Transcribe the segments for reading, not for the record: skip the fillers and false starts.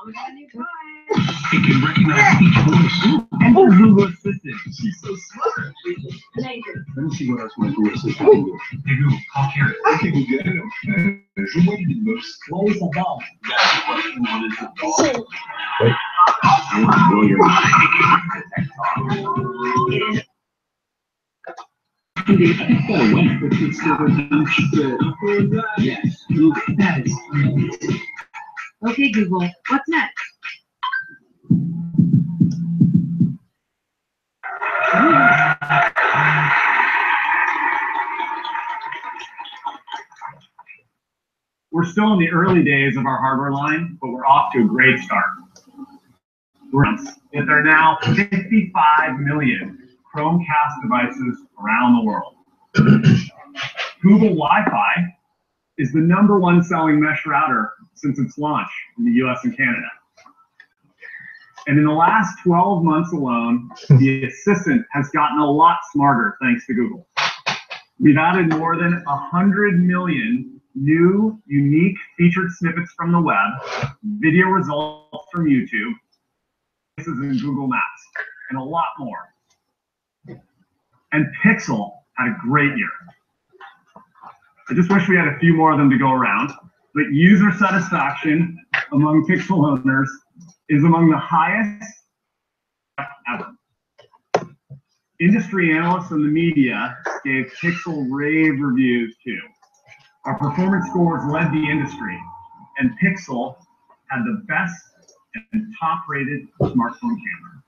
It can recognize each voice. Enter Google Assistant. She's so smart. Let me see what else my Google Assistant can do. Hey Google, call Karen. Okay, Google. Joue-moi une beatbox. Oui, ça va. Wait. Blow your mind. Yes. Okay, Google, what's next? We're still in the early days of our hardware line, but we're off to a great start. There are now 55 million Chromecast devices around the world. Google Wi-Fi is the #1 selling mesh router since its launch in the US and Canada. And in the last 12 months alone, the Assistant has gotten a lot smarter thanks to Google. We've added more than 100 million new, unique featured snippets from the web, video results from YouTube, this is in Google Maps, and a lot more. And Pixel had a great year. I just wish we had a few more of them to go around, but user satisfaction among Pixel owners is among the highest ever. Industry analysts and the media gave Pixel rave reviews too. Our performance scores led the industry, and Pixel had the best and top-rated smartphone camera.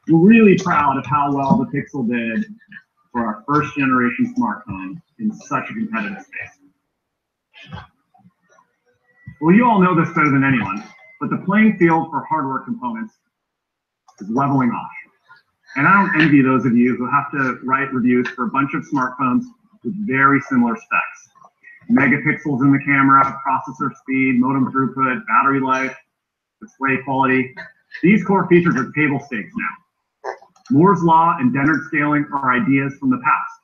We're really proud of how well the Pixel did for our first generation smartphone in such a competitive space. Well, you all know this better than anyone, but the playing field for hardware components is leveling off. And I don't envy those of you who have to write reviews for a bunch of smartphones with very similar specs. Megapixels in the camera, processor speed, modem throughput, battery life, display quality. These core features are table stakes now. Moore's Law and Dennard scaling are ideas from the past.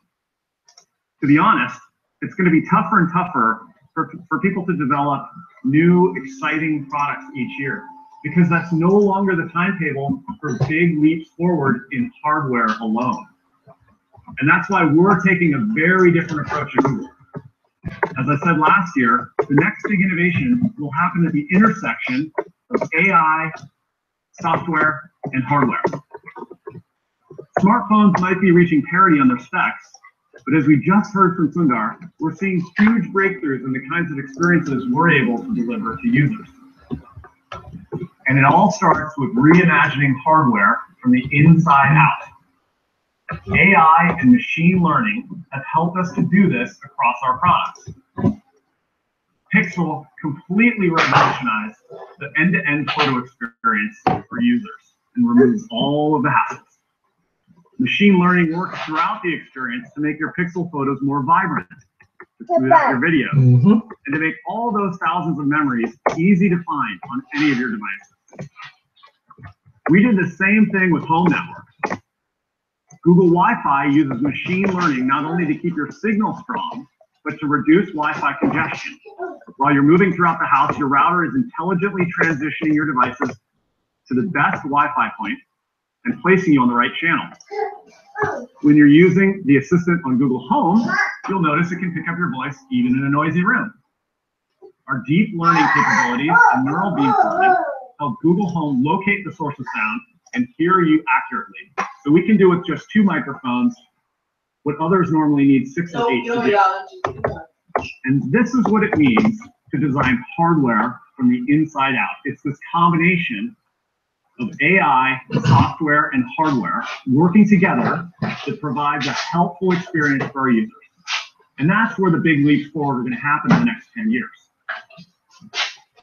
To be honest, it's going to be tougher and tougher for people to develop new, exciting products each year, because that's no longer the timetable for big leaps forward in hardware alone. And that's why we're taking a very different approach at Google. As I said last year, the next big innovation will happen at the intersection of AI, software, and hardware. Smartphones might be reaching parity on their specs, but as we just heard from Sundar, we're seeing huge breakthroughs in the kinds of experiences we're able to deliver to users. And it all starts with reimagining hardware from the inside out. AI and machine learning have helped us to do this across our products. Pixel completely revolutionized the end-to-end photo experience for users and removes all of the hassles. Machine learning works throughout the experience to make your Pixel photos more vibrant, to smooth out your video, and to make all those thousands of memories easy to find on any of your devices. We did the same thing with Home Network. Google Wi-Fi uses machine learning not only to keep your signal strong, but to reduce Wi-Fi congestion. While you're moving throughout the house, your router is intelligently transitioning your devices to the best Wi-Fi point and placing you on the right channel. When you're using the Assistant on Google Home, you'll notice it can pick up your voice even in a noisy room. Our deep learning capabilities and neural beamforming help Google Home locate the source of sound and hear you accurately. So we can do with just 2 microphones what others normally need 6 or 8 to do. And this is what it means to design hardware from the inside out. It's this combination of AI, software, and hardware working together that provides a helpful experience for our users. And that's where the big leaps forward are going to happen in the next 10 years.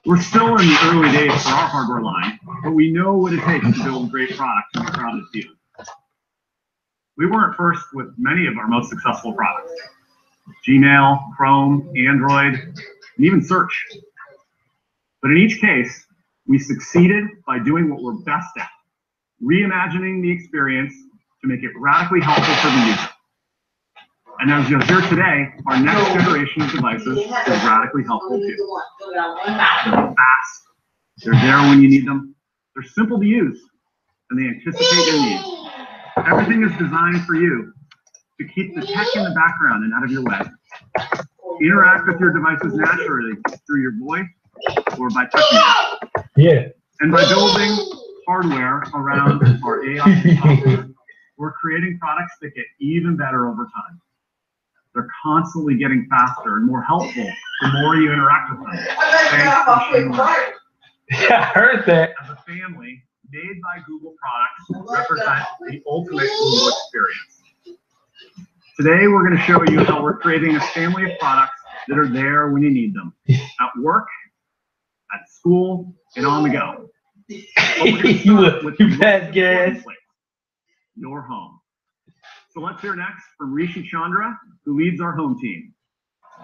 We're still in the early days for our hardware line, but we know what it takes to build great products in a crowded field. We weren't first with many of our most successful products: Gmail, Chrome, Android, and even search. But in each case, we succeeded by doing what we're best at, reimagining the experience to make it radically helpful for the user. And as you'll hear today, our next generation of devices is radically helpful too. They're fast, they're there when you need them, they're simple to use, and they anticipate your needs. Everything is designed for you to keep the tech in the background and out of your way. Interact with your devices naturally through your voice or by touching them. Yeah. And by building hardware around our AI software, we're creating products that get even better over time. They're constantly getting faster and more helpful the more you interact with them. Thanks to machine learning. Yeah, I heard that. As a family, made by Google products represent the ultimate Google experience. Today, we're going to show you how we're creating a family of products that are there when you need them. At work, at school, and on the go. You bad gas. Your home. So let's hear next from Rishi Chandra, who leads our home team.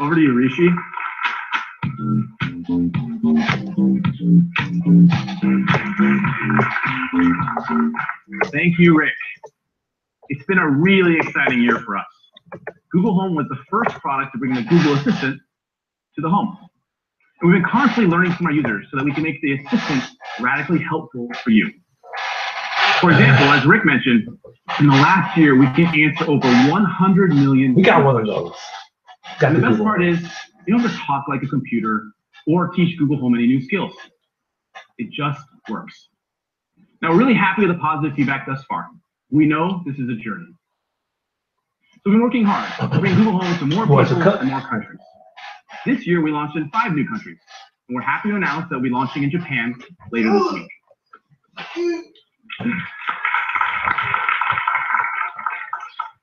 Over to you, Rishi. Thank you, Rick. It's been a really exciting year for us. Google Home was the first product to bring the Google Assistant to the home. And we've been constantly learning from our users so that we can make the Assistant radically helpful for you. For example, as Rick mentioned, in the last year, we can answer over 100 million. We got one of those. And the best part is, you don't have to talk like a computer or teach Google Home any new skills. It just works. Now, we're really happy with the positive feedback thus far. We know this is a journey. So we've been working hard to bring Google Home to more people and more countries. This year, we launched in 5 new countries. And we're happy to announce that we'll be launching in Japan later this week.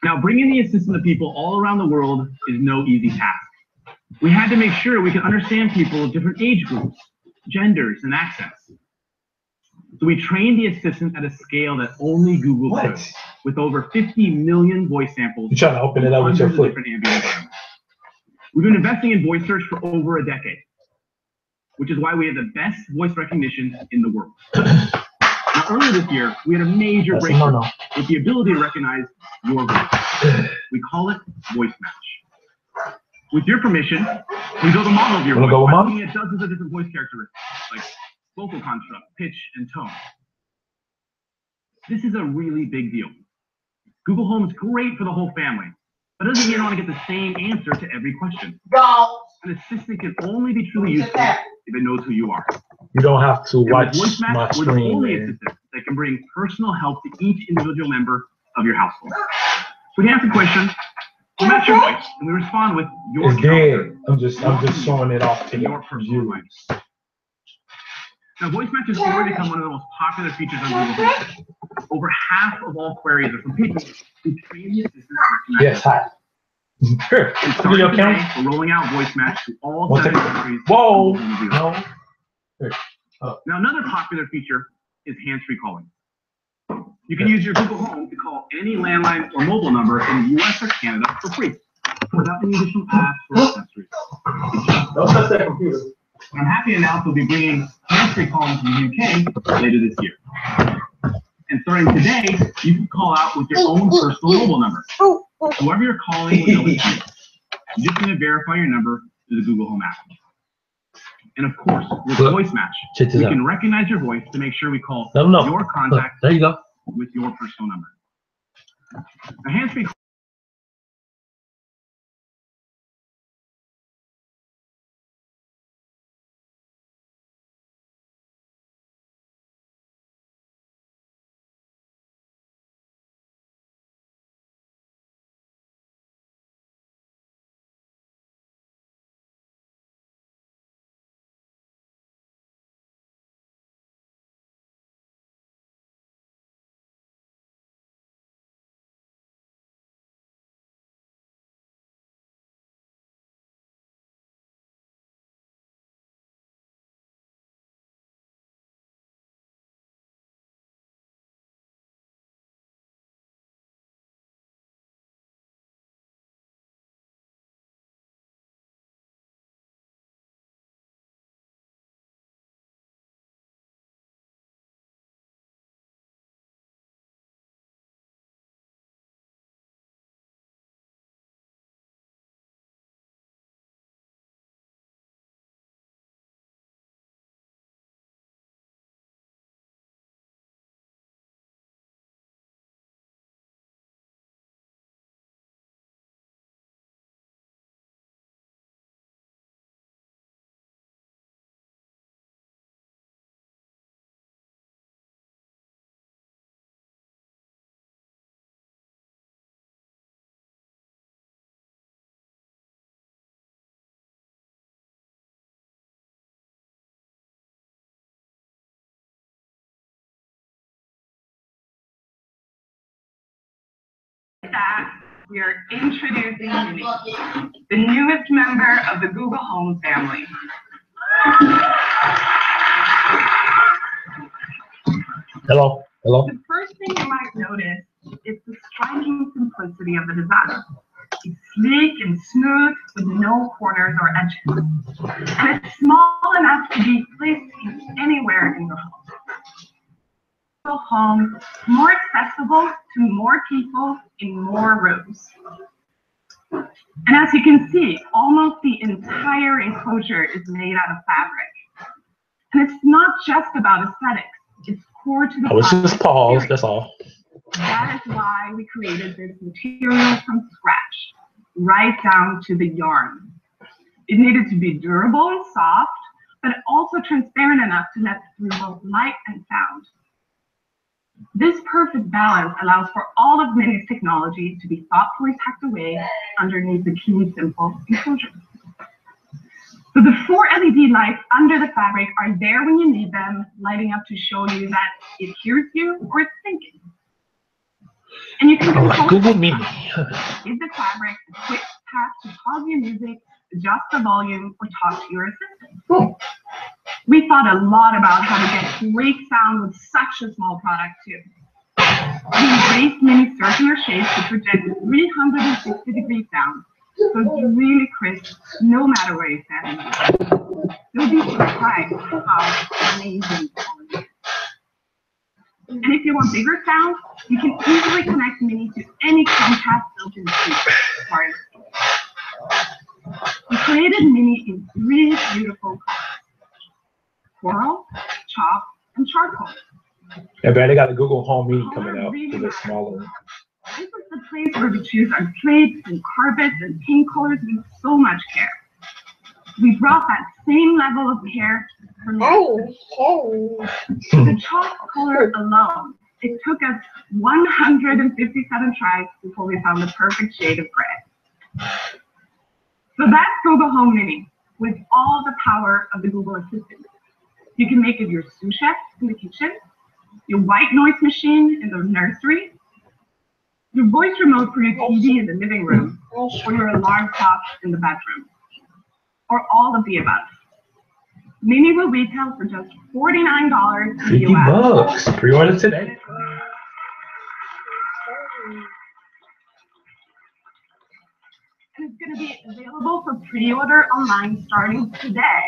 Now, bringing the Assistant to people all around the world is no easy task. We had to make sure we could understand people of different age groups, genders, and accents. So we trained the Assistant at a scale that only Google could, with over 50 million voice samples. You're trying to open it up with your foot. We've been investing in voice search for over a decade, which is why we have the best voice recognition in the world. Now, earlier this year, we had a major breakthrough with the ability to recognize your voice. We call it voice match. With your permission, we build a model of your voice by looking at dozens of different voice characteristics, like vocal construct, pitch, and tone. This is a really big deal. Google Home is great for the whole family, but it doesn't mean I want to get the same answer to every question. An assistant can only be truly useful if it knows who you are. You don't have to watch voice match, my we're the only screen. assistant that can bring personal help to each individual member of your household. So we answer questions, we match your voice, and we respond with your It's dead. I'm just showing it off to your personal life. Now, voice match has already become one of the most popular features on Google Home. Over half of all queries are from people who train the assistant to recognize. Yes, hi. Sure. Video today, we're rolling out voice match to all 7 countries. Whoa. No. Oh. Now, another popular feature is hands-free calling. You can use your Google Home to call any landline or mobile number in the US or Canada for free, without any additional apps or accessories. Don't touch that computer. I'm happy to announce we'll be bringing hands-free calling to the UK later this year. And starting today, you can call out with your own personal mobile number. Whoever you're calling will know it's you. You just need to verify your number through the Google Home app. And of course, with voice match, we can recognize your voice to make sure we call your contact with your personal number. A hands-free that, we are introducing Mini, the newest member of the Google Home family. Hello. Hello. The first thing you might notice is the striking simplicity of the design. It's sleek and smooth with no corners or edges. And it's small enough to be placed anywhere in your home. Home more accessible to more people in more rooms. And as you can see, almost the entire enclosure is made out of fabric. And it's not just about aesthetics, it's core to the I just pause, that's all. That is why we created this material from scratch, right down to the yarn. It needed to be durable and soft, but also transparent enough to let through both light and sound. This perfect balance allows for all of Mini's technology to be thoughtfully tucked away underneath the key simple enclosure. So the 4 LED lights under the fabric are there when you need them, lighting up to show you that it hears you or it's thinking. And you can control Google Mini. Give the fabric a quick tap to pause your music, adjust the volume, or talk to your assistant. Oh. We thought a lot about how to get great sound with such a small product too. We embraced Mini circular shapes to project 360-degree sound, so it's really crisp no matter where you're standing. You'll be surprised how amazing it is. And if you want bigger sound, you can easily connect Mini to any Chromecast built-in speaker. We created Mini in 3 beautiful colors: coral, chalk, and charcoal. Yeah, but they got a Google Home Mini coming out because it's smaller. This is the place where we choose our drapes and carpets and paint colors with so much care. We brought that same level of care for the chalk color alone. It took us 157 tries before we found the perfect shade of gray. So that's Google Home Mini with all the power of the Google Assistant. You can make it your sous chef in the kitchen, your white noise machine in the nursery, your voice remote for your TV in the living room, or your alarm clock in the bedroom, or all of the above. Mini will retail for just $49 in the US. $50. Pre-order today. And it's going to be available for pre-order online starting today,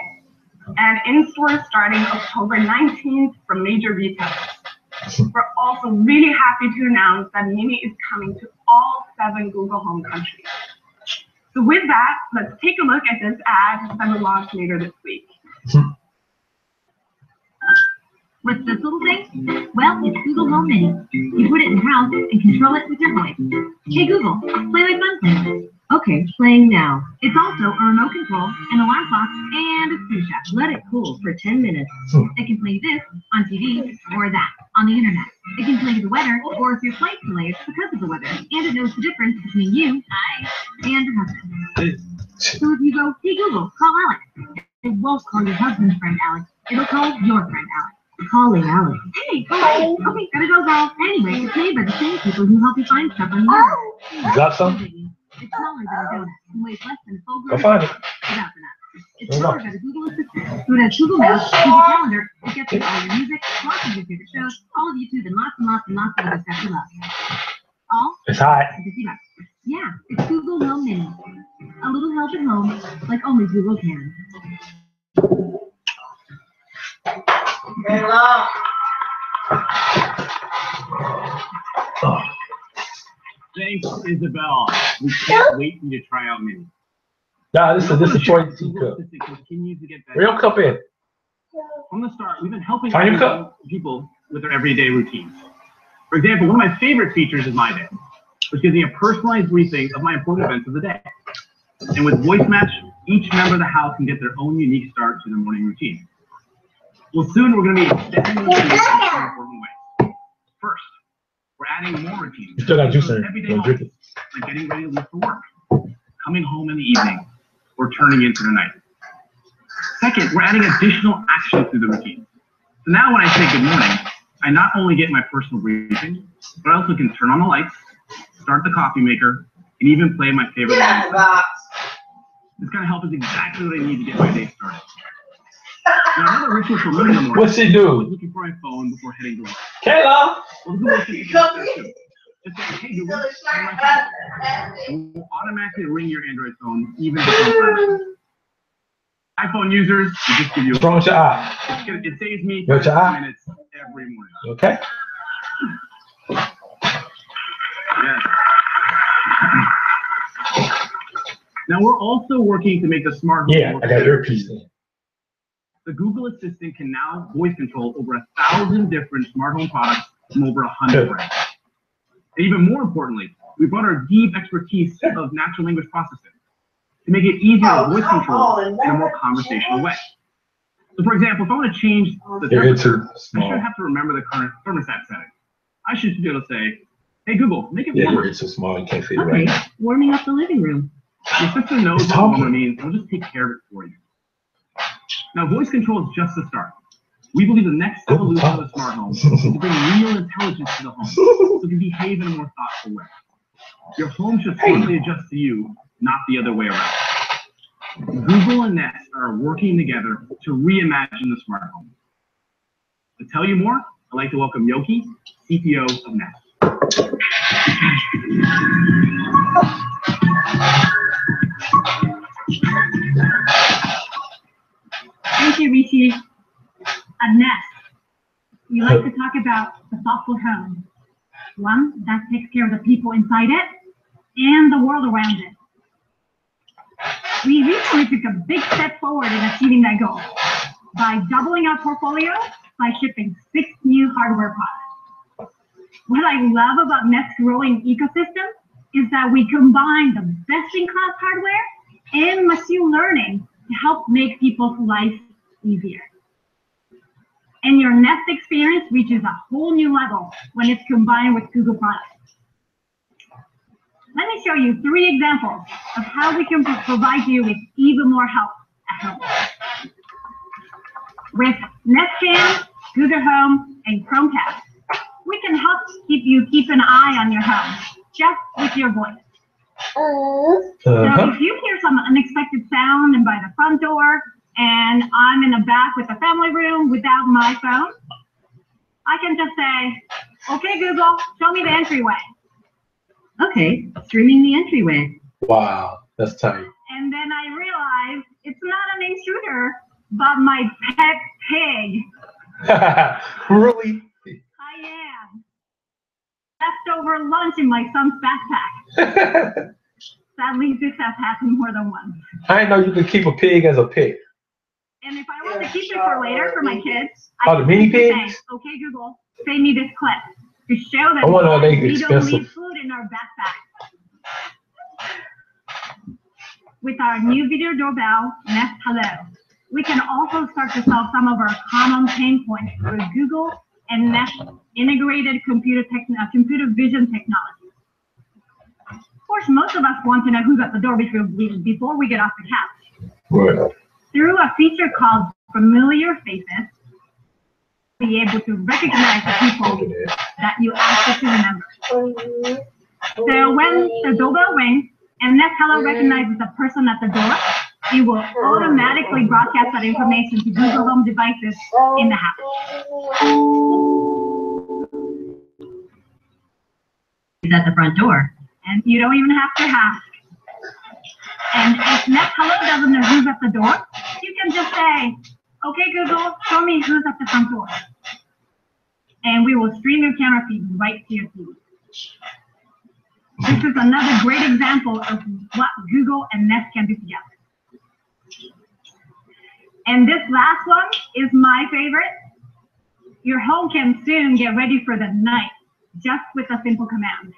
and in stores starting October 19th from major retailers. We're also really happy to announce that Mini is coming to all 7 Google Home countries. So with that, let's take a look at this ad that will launch later this week. What's this little thing? Well, it's Google Home Mini. You put it in your house and control it with your voice. Hey Google, play my fun thing. Okay, playing now. It's also a remote control, an alarm clock, and a sous chef. Let it cool for 10 minutes. It can play this on TV or that on the internet. It can play the weather or if your flight's delayed because of the weather. And it knows the difference between you and your husband. So if you go, hey Google, call Alex. It won't call your husband's friend Alex. It'll call your friend Alex. Calling Alex. Hey, okay, gotta go, girl. Anyway, it's made by the same people who help you find stuff on the internet. You got some? It's smaller than a donut and weighs less than a full Go grown find it. without the nuts. It's powered by the Google Assistant, so it has Google Maps, Google Calendar, it gets you all your music, lots of your favorite shows, all of YouTube, and lots and lots and lots of other stuff you love. All It's hot. $50. Yeah, it's Google Home Mini. A little help at home, like only Google can. Oh. Thanks, Isabel. We can't wait for you to try out Mini. Nah, this is disappointing. Google Assistant continues to get better. Where you come in? From the start, we've been helping Find your cup. people with their everyday routines. For example, one of my favorite features is My Day, which gives me a personalized briefing of my important events of the day. And with Voice Match, each member of the house can get their own unique start to their morning routine. Well, soon we're going to be extending this in important ways. First, we're adding more routines. You still got juice in Everyday it. moments, like getting ready to leave for work, coming home in the evening, or turning into the night. Second, we're adding additional action to the routine. So now when I say good morning, I not only get my personal briefing, but I also can turn on the lights, start the coffee maker, and even play my favorite music. This kind of help is exactly what I need to get my day started. Now, another ritual for me in the morning. What's she do? I was looking for my phone before heading to work. Kayla! Well, Google Assistant is there too. Just say, hey Google, find my phone. It will automatically ring your Android phone, even if it's iPhone users, we just give you What's wrong with your eye? It saves me What's your eye? minutes every morning. Okay. Yes. Now we're also working to make the smart home. Yeah, I got your piece in. The Google Assistant can now voice control over 1,000 different smart home products from over 100 brands. And even more importantly, we brought our deep expertise of natural language processing to make it easier to voice control in a more conversational way. So for example, if I want to change the temperature, I shouldn't have to remember the current thermostat setting. I should be able to say, hey Google, make it warmer. Yeah, it's so small, you can't see it Okay, right now. warming up the living room. Your system knows what warmer means, and we'll just take care of it for you. Now, voice control is just the start. We believe the next evolution of the smart home is to bring real intelligence to the home, so it can behave in a more thoughtful way. Your home should smartly adjust to you, not the other way around. Google and Nest are working together to reimagine the smart home. To tell you more, I'd like to welcome Yoki, CTO of Nest. Thank you, Rishi. At Nest, we like to talk about the thoughtful home. One that takes care of the people inside it and the world around it. We recently took a big step forward in achieving that goal by doubling our portfolio by shipping 6 new hardware products. What I love about Nest's growing ecosystem is that we combine the best-in-class hardware and machine learning to help make people's life easier. And your Nest experience reaches a whole new level when it's combined with Google products. Let me show you 3 examples of how we can provide you with even more help at home. With Nest Cam, Google Home, and Chromecast, we can help you keep an eye on your home just with your voice. So if you hear some unexpected sound by the front door, and I'm in the back with the family room without my phone, I can just say, okay, Google, show me the entryway. Okay, streaming the entryway. Wow, that's tight. And then I realize it's not an intruder, but my pet pig. Really? I am. Leftover lunch in my son's backpack. Sadly, this has happened more than once. I didn't know you could keep a pig as a pig. And if I want to keep it for later for my kids, Oh, the mini pigs? Say, okay, Google, save me this clip to show that I wonder are they we expensive. don't leave food in our backpack. With our new video doorbell, Nest Hello, we can also start to solve some of our common pain points with Google and Nest integrated computer vision technology. Of course, most of us want to know who's at the door before we get off the couch. Right. Through a feature called Familiar Faces, be able to recognize the people that you asked to remember. So when the doorbell rings and Nest Hello recognizes the person at the door, it will automatically broadcast that information to Google Home devices in the house. It's at the front door, and you don't even have to ask. And if Nest Hello doesn't know who's at the door, you can just say, okay, Google, show me who's at the front door. And we will stream your camera feed right to your TV. This is another great example of what Google and Nest can do together. And this last one is my favorite. Your home can soon get ready for the night just with a simple command.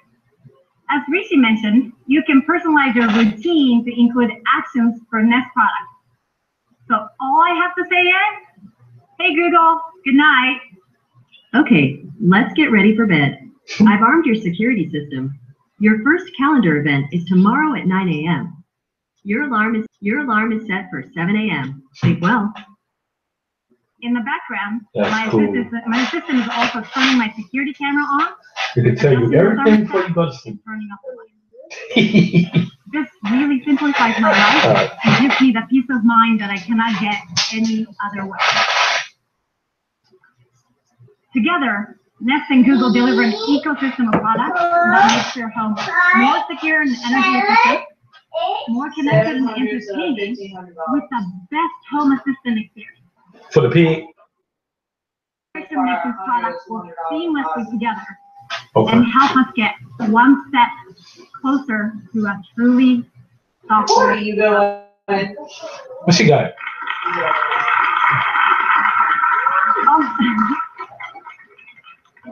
As Rishi mentioned, you can personalize your routine to include actions for Nest products. So all I have to say is, hey Google, good night. Okay, let's get ready for bed. I've armed your security system. Your first calendar event is tomorrow at 9 a.m. Your alarm is set for 7 a.m. Sleep well. In the background, my assistant is also turning my security camera on It can tell you everything before you go to sleep. Turning off the light. This really simplifies my life and gives me the peace of mind that I cannot get any other way. Together, Nest and Google deliver an ecosystem of products that makes your home more secure and energy efficient, more connected and entertaining, with the best home assistant experience. For the pig. Makes these products work seamlessly together Okay. and help us get one step closer to a truly thoughtful. Where are you going? What she got?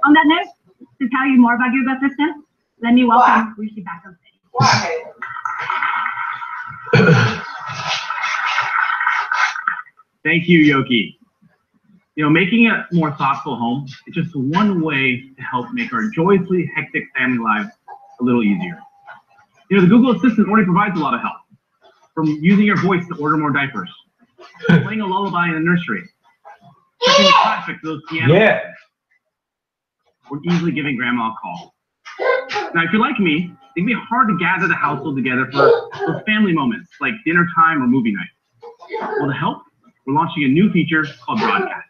On that note, to tell you more about Google Assistant, let me welcome Rishi back on stage. Why? Thank you, Yoki. You know, making a more thoughtful home is just one way to help make our joyously hectic family lives a little easier. You know, the Google Assistant already provides a lot of help. From using your voice to order more diapers, playing a lullaby in the nursery, checking the traffic to those pianos, or easily giving grandma a call. Now, if you're like me, it can be hard to gather the household together for those family moments, like dinner time or movie night. Well, to help, we're launching a new feature called Broadcast.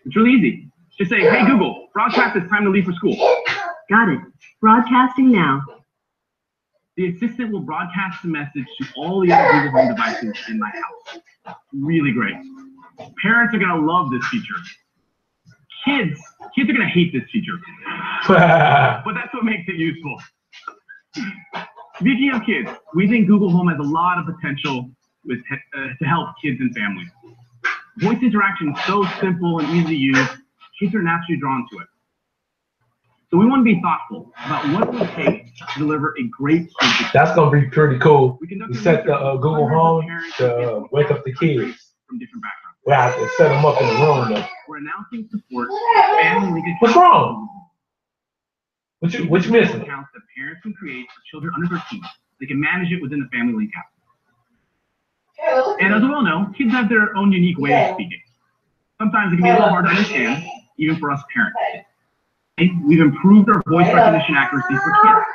It's really easy. Just say, hey Google, broadcast it's time to leave for school. Got it. Broadcasting now. The assistant will broadcast the message to all the other Google Home devices in my house. Really great. Parents are gonna love this feature. Kids are gonna hate this feature. But that's what makes it useful. Speaking of kids, we think Google Home has a lot of potential to help kids and families. Voice interaction is so simple and easy to use, kids are naturally drawn to it. So we want to be thoughtful about what it will take to deliver a great kid experience. That's gonna be pretty cool. We You set the Google Home to wake up the kids. From different backgrounds. We have to set them up in the room though. We're announcing support family linkage. What's wrong? What you missing? Accounts that parents can create for children under 13. They can manage it within the Family Link app. And as we all know, kids have their own unique way of speaking. Sometimes it can be a little hard to understand, even for us parents. We've improved our voice recognition accuracy for kids,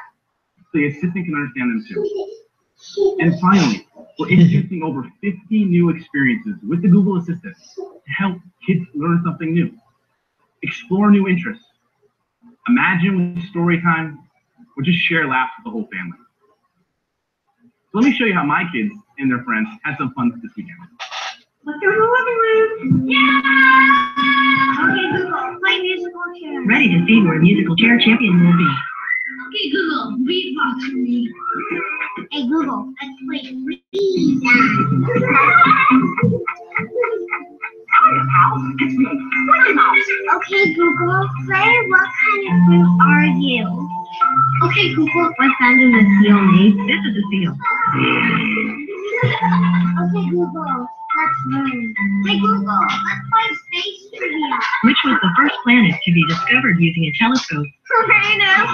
so the assistant can understand them too. And finally, we're introducing over 50 new experiences with the Google Assistant to help kids learn something new, explore new interests, imagine with story time, or just share laughs with the whole family. So let me show you how my kids and their friends had some fun this weekend. Let's go to the living room. Yeah! Okay, Google, play musical chair. Ready to see where a musical chair champion will be. Okay, Google, beatbox for me. Hey, Google, let's play Free Dance. Okay, Google, play What Kind of Fruit Are You? Okay, Google, What sound does a seal make? This is a seal. okay, Google, let's learn. Hey, Google, let's play Space Trivia. Which was the first planet to be discovered using a telescope? Uranus.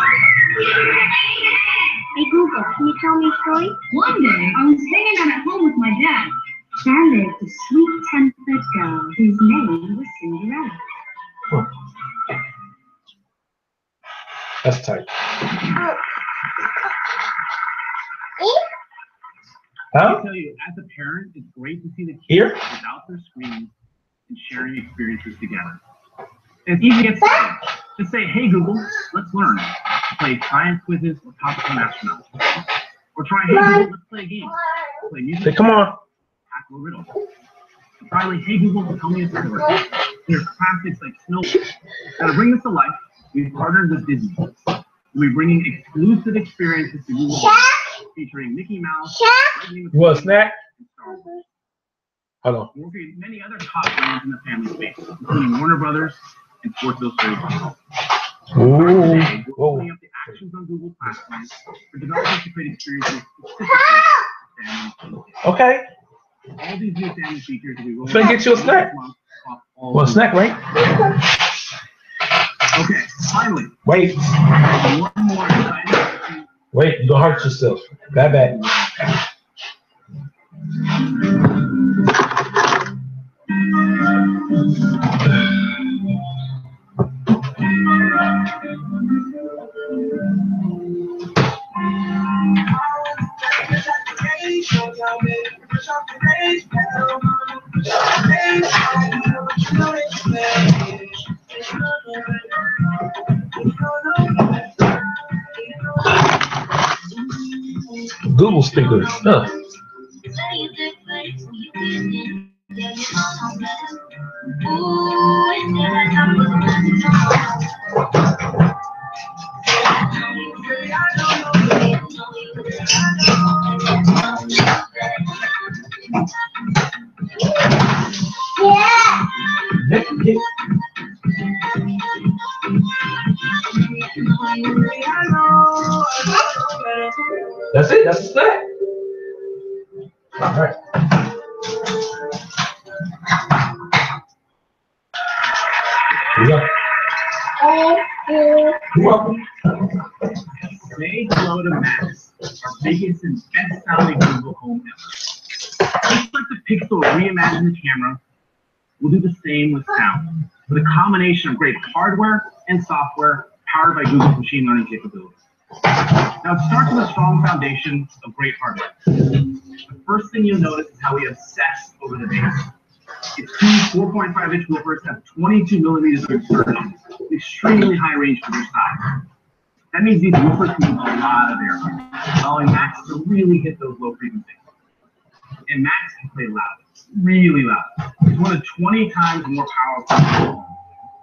Hey, Google, can you tell me a story? One day, I was hanging out at home with my dad. There lived a sweet-tempered girl whose name was Cinderella. Huh. That's tight. I'll Huh? tell you, as a parent, it's great to see the kids Here? without their screens and sharing experiences together. And it's easy to get started. Just say, hey Google, let's learn. Play science quizzes or topics on astronauts. Or try, hey Google, let's play a game. Play music. Hey, come on. Tackle a riddle. And finally, hey Google, tell me a story. There's classics like Snow White. Now to bring this to life, we've partnered with Disney. We'll be bringing exclusive experiences to Google featuring Mickey Mouse, You want a snack? and Star Wars. Hold on. We're working with many other top brands in the family space, including Warner Brothers and Sports Illustrated. Ooh. Today, we're Whoa. opening up the actions on Google platforms for developers to create experiences specifically for families. Okay. All these new family features will be rolled Finna get you a out snack. this month across all Want a snack, right? Okay, finally, Wait. one more exciting. Wait, you're gonna hurt yourself. Bye bye. Google speakers. Huh. Yeah. That's it. That's the snack. All right. Here you go. You're welcome. Say hello to Max, our biggest and best sounding Google Home ever. Just like the Pixel reimagined the camera, we'll do the same with sound, with a combination of great hardware and software powered by Google's machine learning capabilities. Now, it starts with a strong foundation of great hardware. The first thing you'll notice is how we obsess over the bass. Its two 4.5-inch woofers have 22 millimeters of insertion, extremely high range for their size. That means these woofers can move a lot of air, allowing Max to really hit those low frequencies. And Max can play loud, really loud. It's one of 20 times more powerful.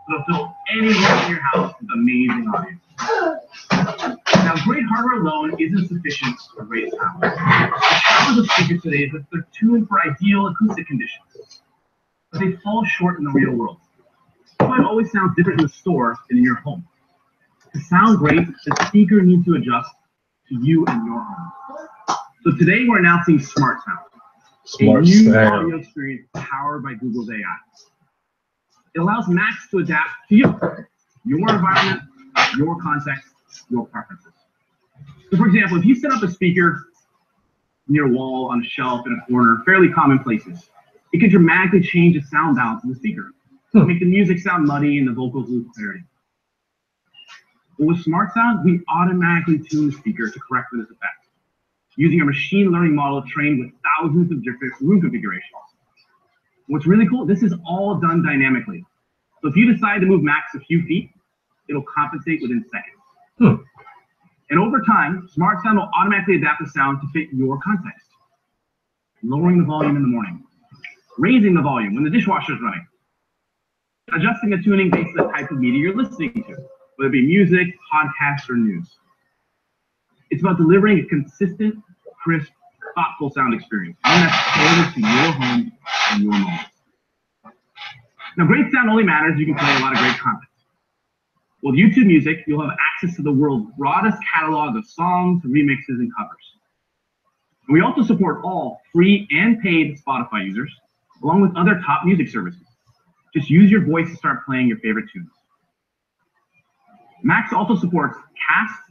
It'll fill any room in your house with amazing audio. Now, great hardware alone isn't sufficient for great sound. The challenge of speakers today is that they're tuned for ideal acoustic conditions, but they fall short in the real world. That's why it always sounds different in the store than in your home. To sound great, the speaker needs to adjust to you and your home. So today we're announcing Smart Sound, a new audio experience powered by Google's AI. It allows Max to adapt to you, your environment, your context, your preferences. So for example, if you set up a speaker near a wall, on a shelf, in a corner, fairly common places, it can dramatically change the sound balance of the speaker, make the music sound muddy and the vocals lose clarity. But with Smart Sound, we automatically tune the speaker to correct for this effect, using a machine learning model trained with thousands of different room configurations. What's really cool, this is all done dynamically. So if you decide to move Max a few feet, it'll compensate within seconds. And over time, Smart Sound will automatically adapt the sound to fit your context. Lowering the volume in the morning, raising the volume when the dishwasher is running, adjusting the tuning based on the type of media you're listening to, whether it be music, podcasts, or news. It's about delivering a consistent, crisp, thoughtful sound experience, one that's tailored to your home and your moments. Now, great sound only matters if you can play a lot of great content. With YouTube Music, you'll have access to the world's broadest catalog of songs, remixes, and covers. And we also support all free and paid Spotify users, along with other top music services. Just use your voice to start playing your favorite tunes. Max also supports cast,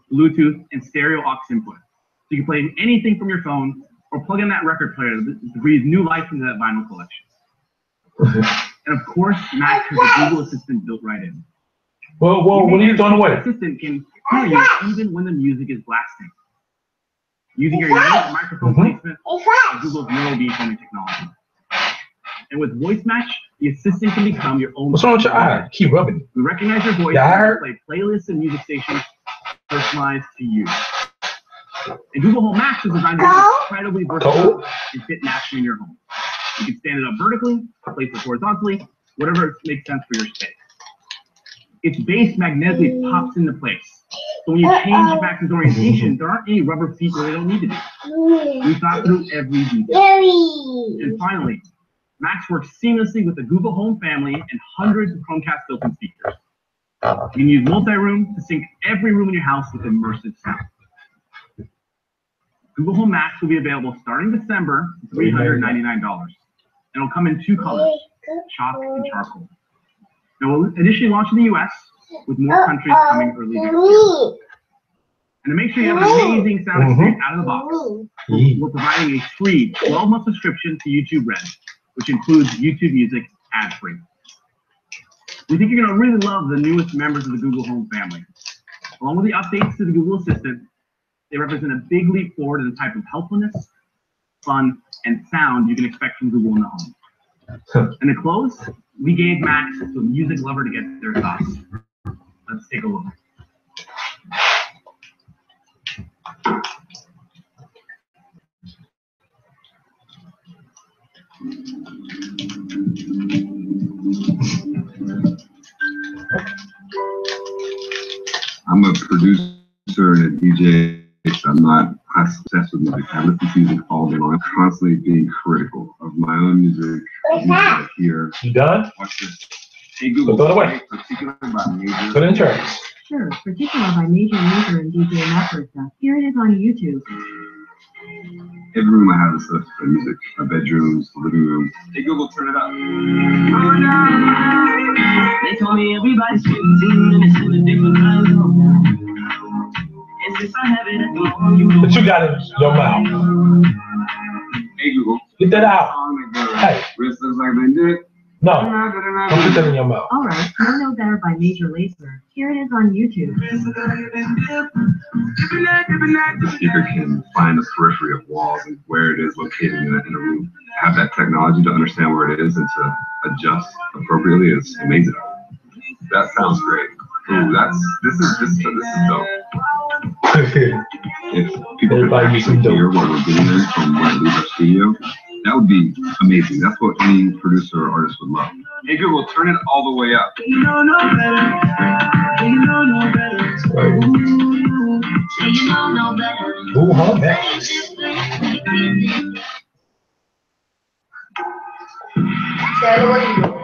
Bluetooth, and stereo aux input. So you can play anything from your phone or plug in that record player to breathe new life into that vinyl collection. And of course, Max has a Google Assistant built right in. Whoa, what are you throwing away? The Assistant can hear you even when the music is blasting. Using your unique microphone placement and Google's neural beamforming technology. And with Voice Match, the Assistant can become your own. What's wrong with your eye? Keep rubbing. We recognize your voice and play playlists and music stations personalized to you. And Google Home Max is designed to be incredibly versatile and fit naturally in your home. You can stand it up vertically, place it horizontally, whatever makes sense for your space. Its base magnetically pops into place. So when you change Max's orientation, there aren't any rubber feet where they don't need to be. We thought through every detail. And finally, Max works seamlessly with the Google Home family and hundreds of Chromecast built-in speakers. You can use multi-room to sync every room in your house with immersive sound. Google Home Max will be available starting December for $399. And it'll come in two colors, chalk and charcoal. Now, we'll initially launch in the US, with more countries coming early next year. And to make sure you have an amazing sound experience out of the box, we're providing a free 12-month subscription to YouTube Red, which includes YouTube Music ad-free. We think you're going to really love the newest members of the Google Home family. Along with the updates to the Google Assistant, they represent a big leap forward in the type of helpfulness, fun, and sound you can expect from Google in the home. And to close, we gave Max to a music lover to get their thoughts. Let's take a look. I'm a producer and a DJ. I'm not obsessed with music. I listen to music all day long. I'm constantly being critical of my own music. Here. You done? Watch this. Hey Google, throw it away. Particular by major. Put it in charts. Sure, Particular by Major Major and DJ Mapersa. Here it is on YouTube. Every room I have is set up for music. My bedrooms, the living room. Hey Google, turn it up. Oh no. They told me everybody's 15 minutes in a different time zone. And since I have it at the moment, But you got it in your mouth. Hey Google. Get that out. Hey. Wrist looks like they did. No. Don't put that in your mouth. All right, You'll Know Better by Major Lazer. Here it is on YouTube. The speaker can find the periphery of walls and where it is located in a room. Have that technology to understand where it is and to adjust appropriately is amazing. That sounds great. Ooh, this is dope. If people could actually hear what we're getting in from when we leave our studio, that would be amazing. That's what any producer or artist would love. Hey Google, turn it all the way up. You know no better. You know no better. Right. You know no better. Ooh, huh? Man. Shadow, what are you doing?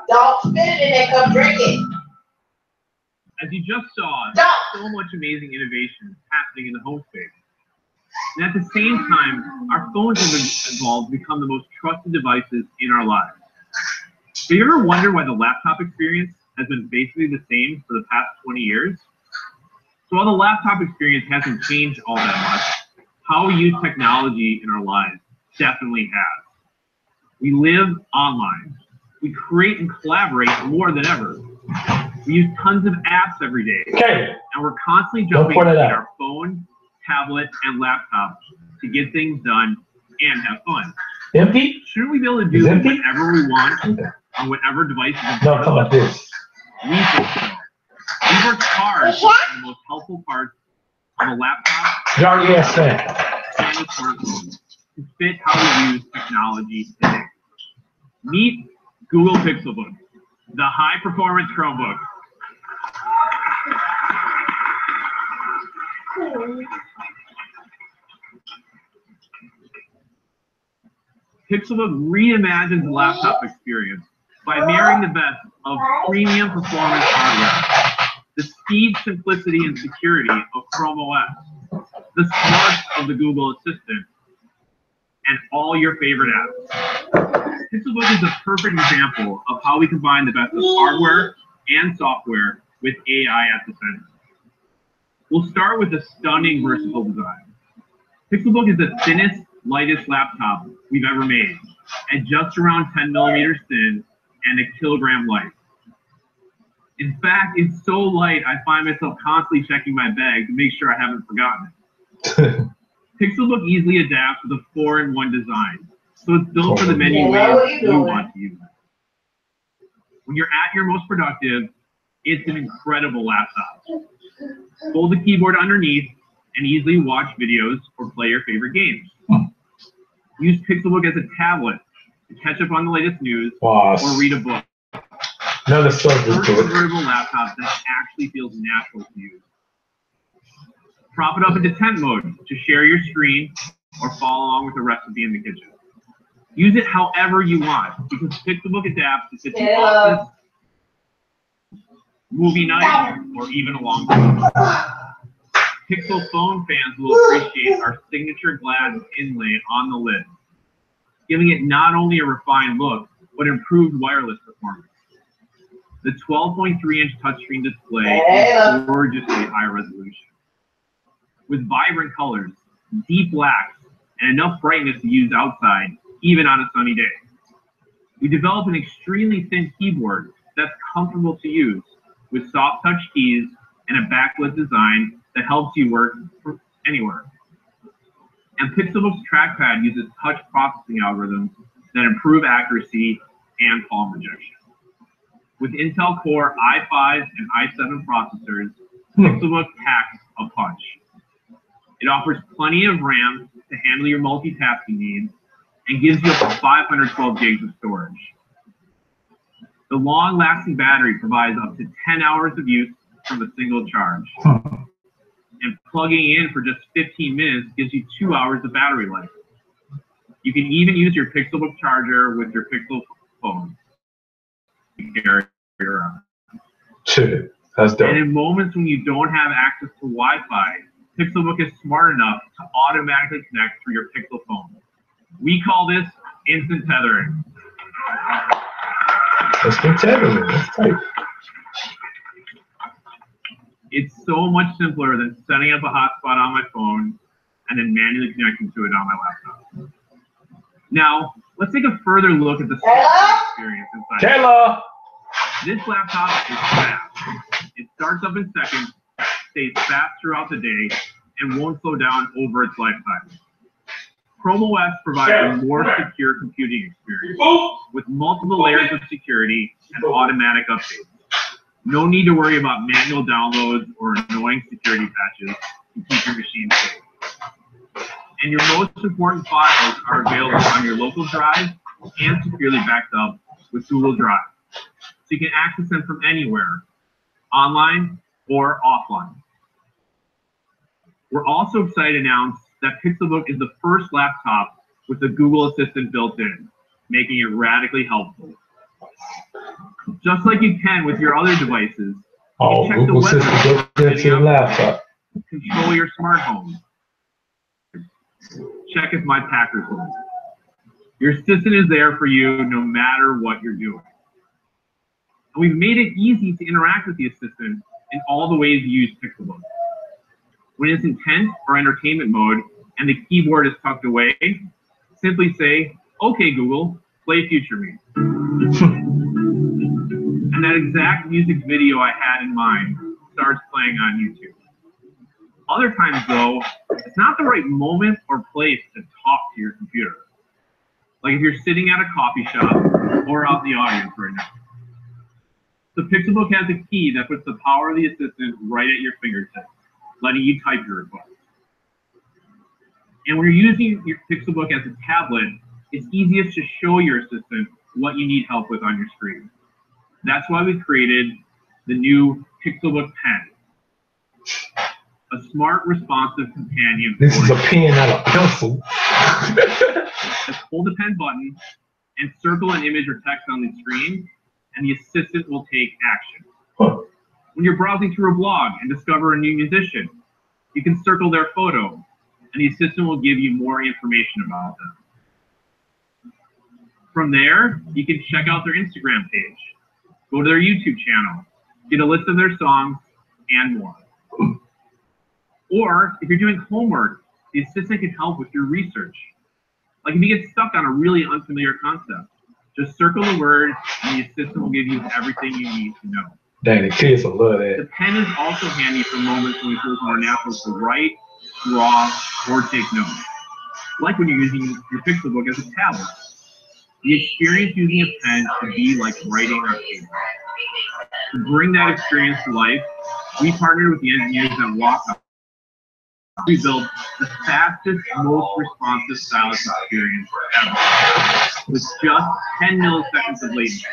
Don't spit it and then come drink it. As you just saw, Stop. so much amazing innovation happening in the home space. And at the same time, our phones have evolved to become the most trusted devices in our lives. Have you ever wondered why the laptop experience has been basically the same for the past 20 years? So while the laptop experience hasn't changed all that much, how we use technology in our lives definitely has. We live online. We create and collaborate more than ever. We use tons of apps every day. Okay. And we're constantly jumping between our phone, tablet, and laptop to get things done and have fun. Empty? Shouldn't we be able to do whatever we want on whatever device is No, come like this. We think so. We work hard to find the most helpful parts of a laptop You already asked that. and a smartphone to fit how we use technology today. Meet Google Pixelbook, the high-performance Chromebook. Pixelbook reimagines the laptop experience by marrying the best of premium performance hardware, the speed, simplicity, and security of Chrome OS, the smarts of the Google Assistant, and all your favorite apps. Pixelbook is a perfect example of how we combine the best of hardware and software with AI at the center. We'll start with a stunning versatile design. Pixelbook is the thinnest, lightest laptop we've ever made, at just around 10 millimeters thin and a kilogram light. In fact, it's so light I find myself constantly checking my bag to make sure I haven't forgotten it. Pixelbook easily adapts with a 4-in-1 design, so it's built for the many ways you want to use it. When you're at your most productive, it's an incredible laptop. Fold the keyboard underneath and easily watch videos or play your favorite games. Use Pixelbook as a tablet to catch up on the latest news or read a book. Another subject to it. Convertible laptop that actually feels natural to use. Prop it up into tent mode to share your screen or follow along with the recipe in the kitchen. Use it however you want because Pixelbook adapts to fit the office, movie night, or even a long day. Pixel phone fans will appreciate our signature glass inlay on the lid, giving it not only a refined look, but improved wireless performance. The 12.3-inch touchscreen display is gorgeously high resolution. With vibrant colors, deep blacks, and enough brightness to use outside, even on a sunny day. We developed an extremely thin keyboard that's comfortable to use, with soft touch keys and a backlit design that helps you work anywhere. And Pixelbook's trackpad uses touch processing algorithms that improve accuracy and palm rejection. With Intel Core i5 and i7 processors, Pixelbook packs a punch. It offers plenty of RAM to handle your multitasking needs and gives you up to 512 gigs of storage. The long-lasting battery provides up to 10 hours of use from a single charge. And plugging in for just 15 minutes gives you 2 hours of battery life. You can even use your Pixelbook charger with your Pixel phone. Carry around. Shit, that's dope. And in moments when you don't have access to Wi-Fi, Pixelbook is smart enough to automatically connect through your Pixel phone. We call this instant tethering. Instant tethering, that's tight. It's so much simpler than setting up a hotspot on my phone and then manually connecting to it on my laptop. Now, let's take a further look at the experience inside. Kayla! This laptop is fast. It starts up in seconds, stays fast throughout the day, and won't slow down over its lifetime. Chrome OS provides a more secure computing experience with multiple layers of security and automatic updates. No need to worry about manual downloads or annoying security patches to keep your machine safe. And your most important files are available on your local drive and securely backed up with Google Drive. So you can access them from anywhere, online or offline. We're also excited to announce that Pixelbook is the first laptop with the Google Assistant built in, making it radically helpful. Just like you can with your other devices, you can check Google the weather, Assistant built into your laptop. Control your smart home. Check if my packer's home. Your assistant is there for you no matter what you're doing. And we've made it easy to interact with the assistant in all the ways you use Pixelbook. When it's in tent or entertainment mode and the keyboard is tucked away, simply say, "Okay, Google, play Future Me." And that exact music video I had in mind starts playing on YouTube. Other times, though, it's not the right moment or place to talk to your computer. Like if you're sitting at a coffee shop or out in the audience right now. The Pixelbook has a key that puts the power of the assistant right at your fingertips, letting you type your request. And when you're using your Pixelbook as a tablet, it's easiest to show your assistant what you need help with on your screen. That's why we created the new Pixelbook Pen, a smart, responsive companion. This is a pen, not a pencil. Just hold the pen button and circle an image or text on the screen, and the assistant will take action. Huh. When you're browsing through a blog and discover a new musician, you can circle their photo, and the assistant will give you more information about them. From there, you can check out their Instagram page, go to their YouTube channel, get a list of their songs, and more. Or if you're doing homework, the assistant can help with your research. Like if you get stuck on a really unfamiliar concept, just circle the word and the assistant will give you everything you need to know. Dang, the kids will love that. The pen is also handy for moments when it feels more natural to write, draw, or take notes. Like when you're using your Pixelbook as a tablet. The experience using a pen should be like writing on paper. To bring that experience to life, we partnered with the engineers at Walk. We built the fastest, most responsive stylus experience ever, with just 10 milliseconds of latency,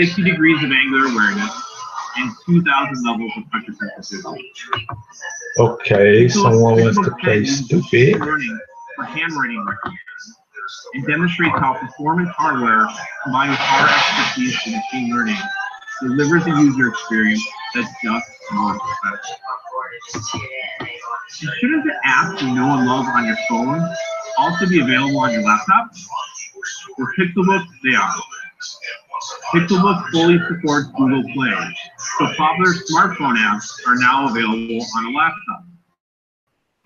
60 degrees of angular awareness, and 2,000 levels of pressure sensitivity. Okay, someone wants to play stupid. Learning for handwriting recognition and demonstrates how performance hardware combined with our expertise in machine learning delivers a user experience that's just more professional. Shouldn't the apps you know and love on your phone also be available on your laptop? For Pixelbook, they are. Pixelbook fully supports Google Play, so popular smartphone apps are now available on a laptop.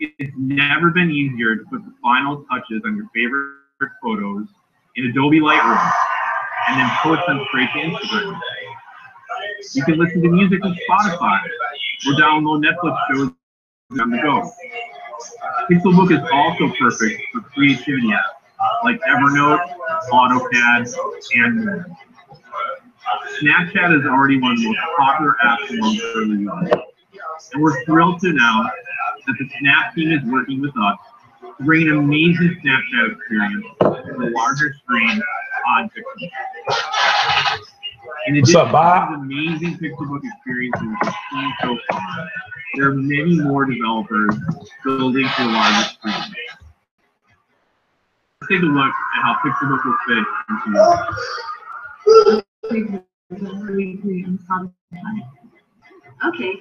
It's never been easier to put the final touches on your favorite photos in Adobe Lightroom and then post them straight to Instagram. You can listen to music on Spotify or download Netflix shows on the go. Pixelbook is also perfect for creativity apps like Evernote, AutoCAD, and more. Snapchat is already one of the most popular apps among early users, and we're thrilled to announce that the Snap team is working with us to bring an amazing Snapchat experience to the larger screen on Pixelbook. In addition to these amazing Pixelbook experiences we've seen so far, there are many more developers building for the larger screen. Let's take a look at how Pixelbook will fit into Okay.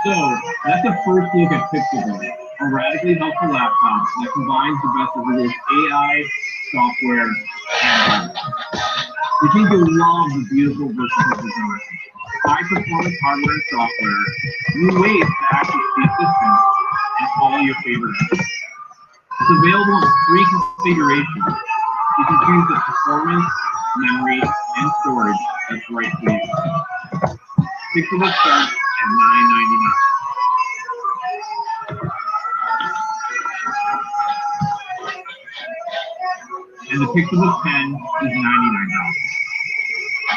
So, that's a first look at Pixelbook, a radically helpful laptop that combines the best of Google's AI, software, and hardware. We think you'll love the beautiful versatile design, high-performance hardware and software, new ways to access the assistant, and all your favorite apps. It's available in 3 configurations. You can choose the performance, memory, and storage that's right for you. Pixelbook starts at $9.99. And the Pixelbook 10 is $99.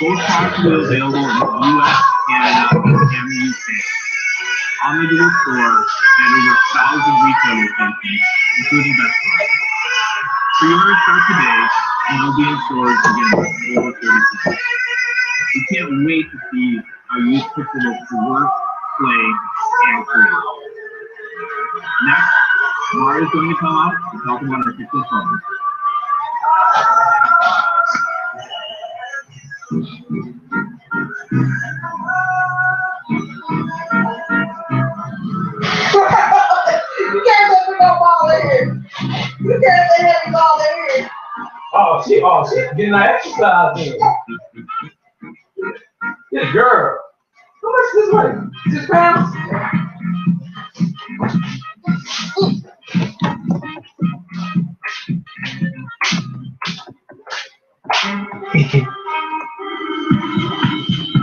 Both products will be available in the US, Canada, and the UK, on the Google Store, and over 1,000 retail locations, including Best Buy. Pre-orders start today, and they'll be in stores beginning over 30%. We can't wait to see how you use Pixelbook to work, play, and create. Next, Mario is going to come out and talk about our Pixel phone. You can't let me go ball in here. You can't let me ball in here. Oh, she getting that exercise in. This girl. How much this weigh? 6 pounds?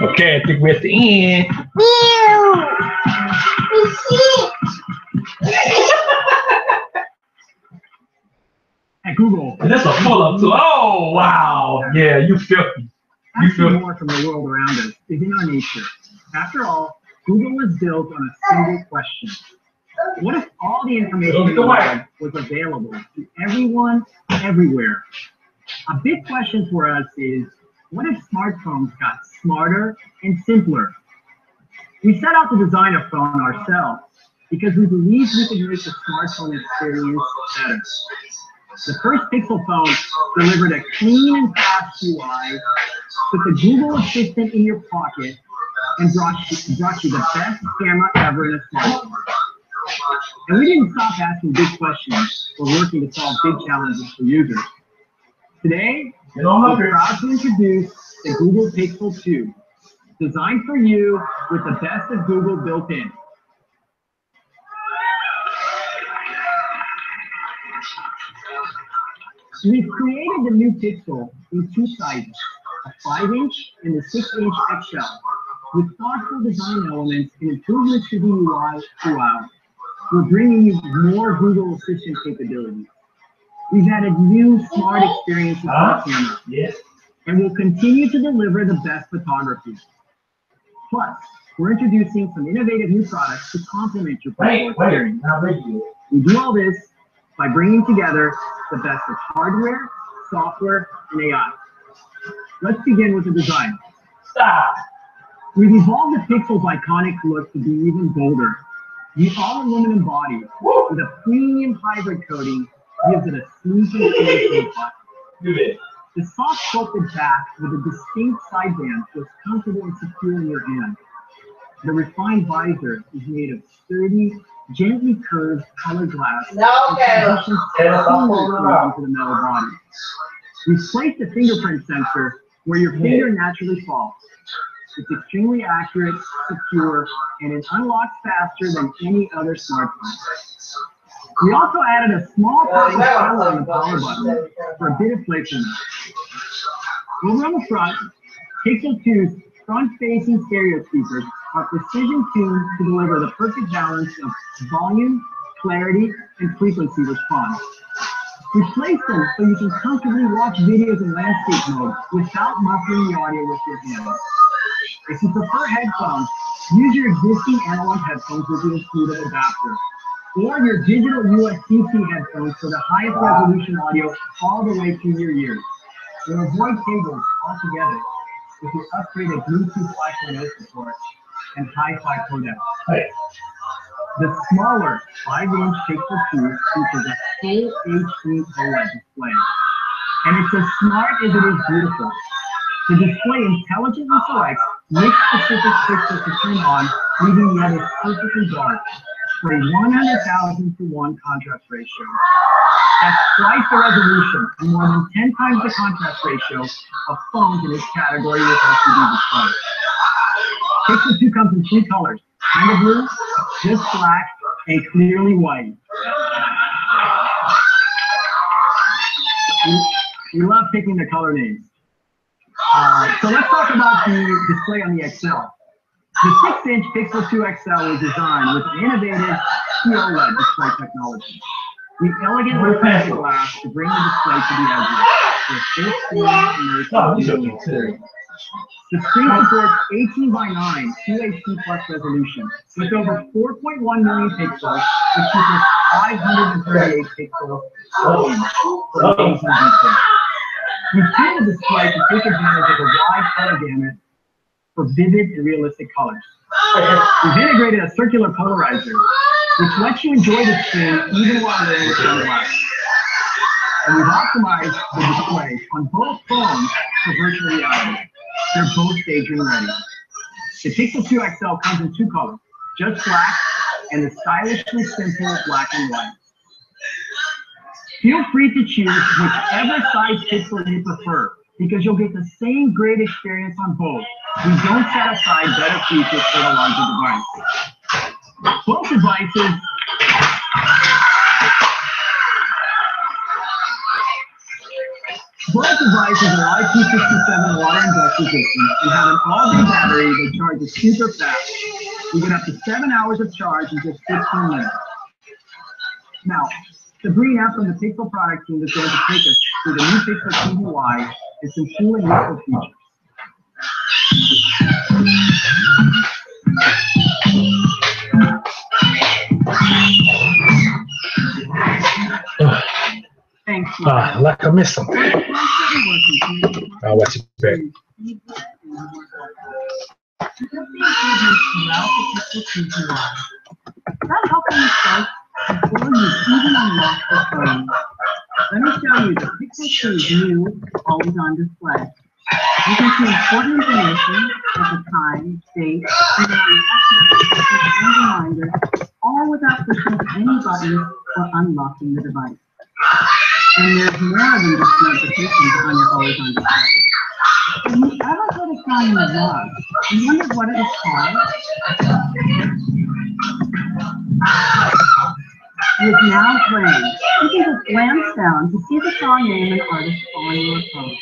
Okay, I think we're at the end. At Google. And that's a pull-up too. Oh, wow. Yeah, you filthy. Asking more from the world around us is in our nature. After all, Google was built on a single question. What if all the information in the web was available to everyone, everywhere? A big question for us is, what if smartphones got smarter and simpler? We set out to design a phone ourselves because we believed we could make the smartphone experience better. The first Pixel phone delivered a clean and fast UI, put the Google Assistant in your pocket, and brought you the best camera ever in a smartphone. And we didn't stop asking big questions or working to solve big challenges for users. Today, we're proud to introduce the Google Pixel 2, designed for you with the best of Google built in. We've created the new Pixel in 2 sizes, a 5-inch and a 6-inch XL, with thoughtful design elements and improvements to the UI throughout. We're bringing you more Google Assistant capabilities. We've added new smart experiences to the camera. Yes. And will continue to deliver the best photography. Plus, we're introducing some innovative new products to complement your personal experience. We do all this by bringing together the best of hardware, software, and AI. Let's begin with the design. Stop. We've evolved the Pixel's iconic look to be even bolder. The all-aluminum body with a premium hybrid coating gives it a sleek and clean profile. The soft sculpted back with a distinct side band feels comfortable and secure in your hand. The refined visor is made of sturdy, gently curved colored glass and transitions seamlessly into the metal body. We've placed a fingerprint sensor where your finger naturally falls. It's extremely accurate, secure, and it unlocks faster than any other smartphone. We also added a small tiny panel on the power button for a bit of placement. Over on the front, Pixel 2's front-facing stereo speakers are precision-tuned to deliver the perfect balance of volume, clarity, and frequency response. We place them so you can comfortably watch videos in landscape mode without muffling the audio with your hands. If you prefer headphones, use your existing analog headphones with the included adapter, or your digital USB-C headphones for the highest resolution audio all the way to your ears. Or avoid cables altogether with your upgraded Bluetooth 5.0 support and hi-fi codec. The smaller 5-inch Pixel 2 features a full HD OLED display, and it's as smart as it is beautiful. The display intelligently selects which specific pixels to turn on, leaving the others perfectly dark for a 100,000 to 1 contrast ratio. That's twice the resolution and more than 10 times the contrast ratio of phones in this category with LCD displays. Pixel 2 comes in 3 colors: kind of blue, just black, and clearly white. We love picking the color names. So let's talk about the display on the XL. The 6-inch Pixel 2 XL was designed with innovative OLED display technology. We elegantly painted the glass to bring the display to the edges for a full screen and experience. The screen supports 18:9 QHD plus resolution with over 4.1 million pixels, which equals 538 pixels for amazing detail. We've tuned the display to take advantage of a wide color gamut for vivid and realistic colors. We've integrated a circular polarizer, which lets you enjoy the screen even while wearing the sunglasses. And we've optimized the display on both phones for virtual reality. They're both daydream ready. The Pixel 2 XL comes in 2 colors, just black and the stylishly simple black and white. Feel free to choose whichever size pixel you prefer, because you'll get the same great experience on both. We don't set aside better features for the larger device. Both devices are IP67 water and dust resistant and have an all-day battery that charges super fast. You get up to 7 hours of charge in just 15 minutes. Now, Sabrina from the Pixel product team is going to take us through the new Pixel TV and some cool and useful features. Thanks. Like I missed something. I'll watch it back. That helping you start before you even unlock the phone. Let me show you the Pixel 2's new always-on display. You can see important information like the time, date, and reminder, all without pushing any button or unlocking the device. And there's more than just notifications on your always-on display. Have you ever heard a sound in the log and wondered what it was called? It's now playing. You can just glance down to see the song name and artist on your phone.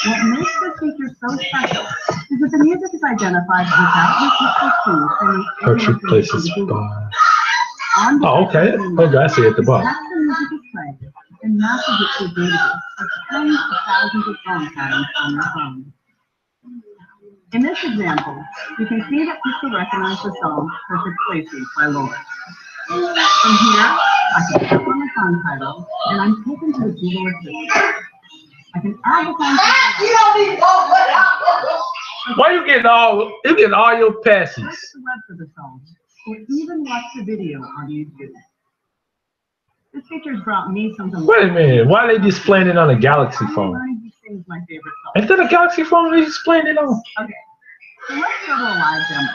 What makes this feature so special is that the music is identified without your Pixel 2 sending Perfect places. Oh, okay. I see it at the bottom. The music is played, and massive pixel database of tens of thousands of phone patterns on your phone. In this example, you can see that Pixel recognized the song Perfect Places by Lola. From here, I can tap on the song title, and I'm taken to the Google Assistant. I can add the song title. You don't need all that. Why you getting all your passes? Search the web for the song, or even watch the video on YouTube. This feature's brought me something. Wait a minute, why are they displaying it on a Galaxy phone? Learning to sing is my favorite song. Instead of Galaxy phone, they displaying it on. Okay, so let's go to a live demo.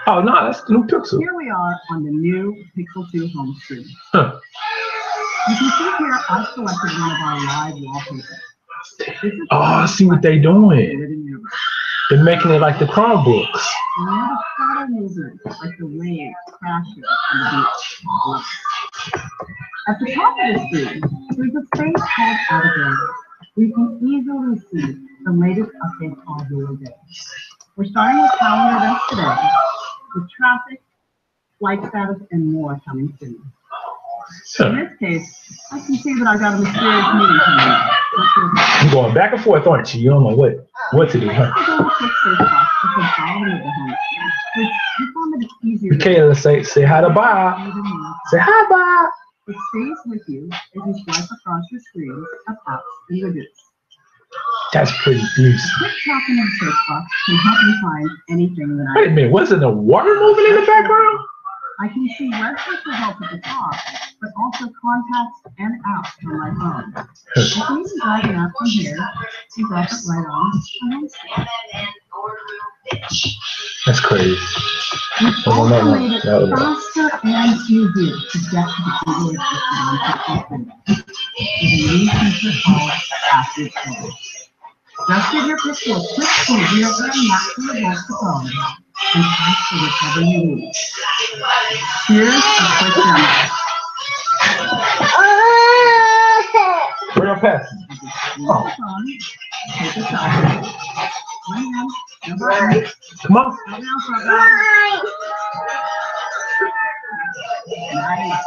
Oh no, that's the new Pixel. Here we are on the new Pixel 2 home screen. Huh. You can see here I've selected one of our live wallpapers. This is Oh, I see what they doing. living universe. They're making it like the Chromebooks. And you have subtle movements like the waves crashing on the beach. At the top of the screen, there's a space called Categories. We can easily see the latest updates on your day. We're starting with calendar events today, with traffic, flight status, and more coming soon. In this case, I can see that I got a mysterious meeting coming up. You're going back and forth, aren't you? You don't know what to do, huh? I'll go a quick search box at the bottom of the home screen, which I found that it's easier to Michaela, say hi to Bob. Say hi, Bob. It stays with you as you swipe across your screen of apps and widgets. That's pretty beautiful. Quick tapping of the search box can help me find anything that Wait a minute, wasn't the water moving in the background? I can see websites for help at the top, but also contacts and apps from my phone. I can even drag an app from here to drop it right on my home screen. That's crazy. We've also made it faster and easier to get to the Google Assistant on Pixel 2 with a new feature called Active Phone. Just give your Pixel a quick preview of their map to the rest of the phone and ask for whatever you need. Here's a quick demo. Where your pass? Oh. Take a selfie. Come on. Nice.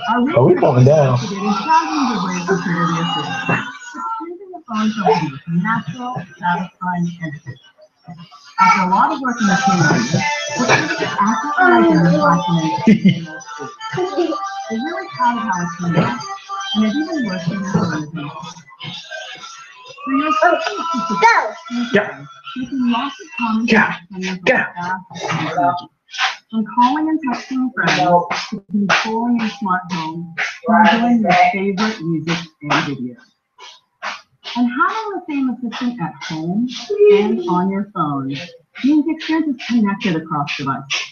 Oh, we falling down. Natural, satisfying, and efficient. After a lot of work in the community, we're able to accurately identify connections. We're really proud of how it's turned out, and it even works in this organization. So you're making lots of comments on your staff. From calling and texting friends to controlling your smart home to enjoying your favorite music and videos. And having the same assistant at home and on your phone means the experience is connected across devices.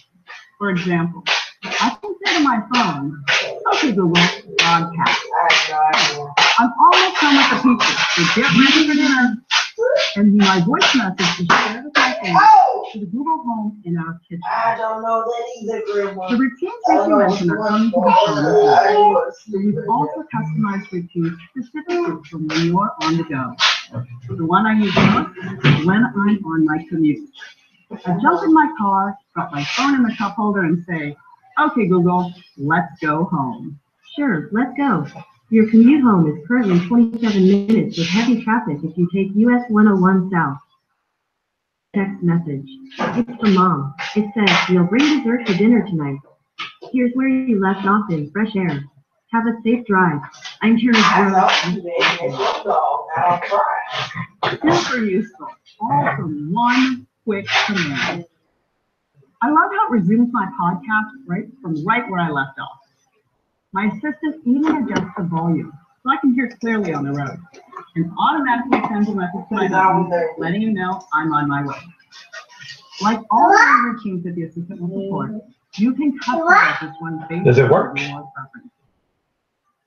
For example, I can say to my phone, "Okay, Google, broadcast." I'm almost done with the pizza, so get ready for dinner. And my voice message is shared with my phone to the Google Home in our kitchen. I don't know that either, Grandma. The routines that you mentioned are coming to the phone as well. So we've also customized routines specifically for when you're on the go. The one I use most is when I'm on my commute. I jump in my car, drop my phone in the cup holder, and say, "Okay, Google, let's go home." Sure, let's go. Your commute home is currently 27 minutes with heavy traffic if you take US 101 south. Text message. It's from Mom. It says, "We'll bring dessert for dinner tonight. Here's where you left off in fresh air. Have a safe drive. I'm sure Super useful. All from one quick command. I love how it resumes my podcast right where I left off. My assistant even adjusts the volume so I can hear clearly on the road and automatically sends a message to my phone letting you know I'm on my way. Like all the routines that the assistant will support, you can customize this one based Does it work? on your preference.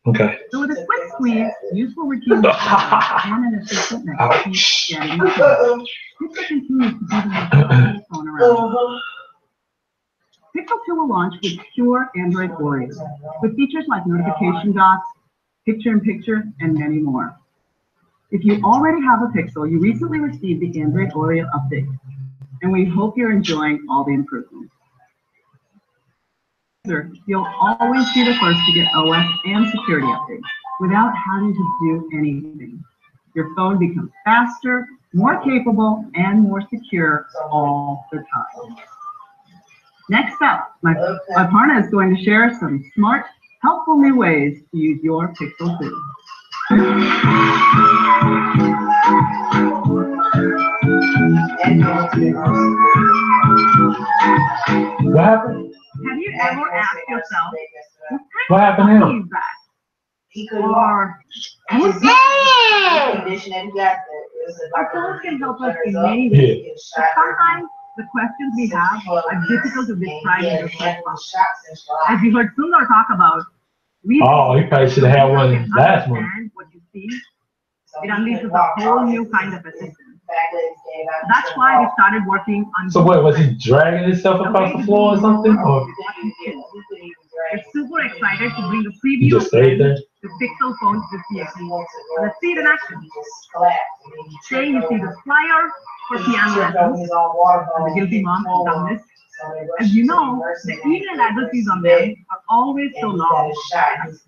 Okay. So with a quick squeeze, useful routines and an assistant that keeps getting the phone. Pixel continues to be the most powerful phone around. Pixel 2 will launch with pure Android Oreo, with features like notification dots, picture-in-picture, and many more. If you already have a Pixel, you recently received the Android Oreo update, and we hope you're enjoying all the improvements. user, you'll always be the first to get OS and security updates without having to do anything. Your phone becomes faster, more capable, and more secure all the time. Next up, my partner is going to share some smart, helpful new ways to use your Pixel 2. What happened? Have you ever asked yourself, What happened what now? is that? He couldn't Or His condition that he got our phones can help us in many ways, but sometimes the questions we have are difficult to describe in the first place. As you heard Sundar talk about, we You probably should have had one last month. understand what you see. It unleashes a whole new kind of assistance. That's why we started working on. So what, was he dragging himself across the floor or something? Or we're super excited to bring a you preview just of stayed there? the Pixel phones this year. Let's see it in action. Say you see the flyer for piano lessons. The guilty mom has done this. As you know, the email addresses on them are always so long.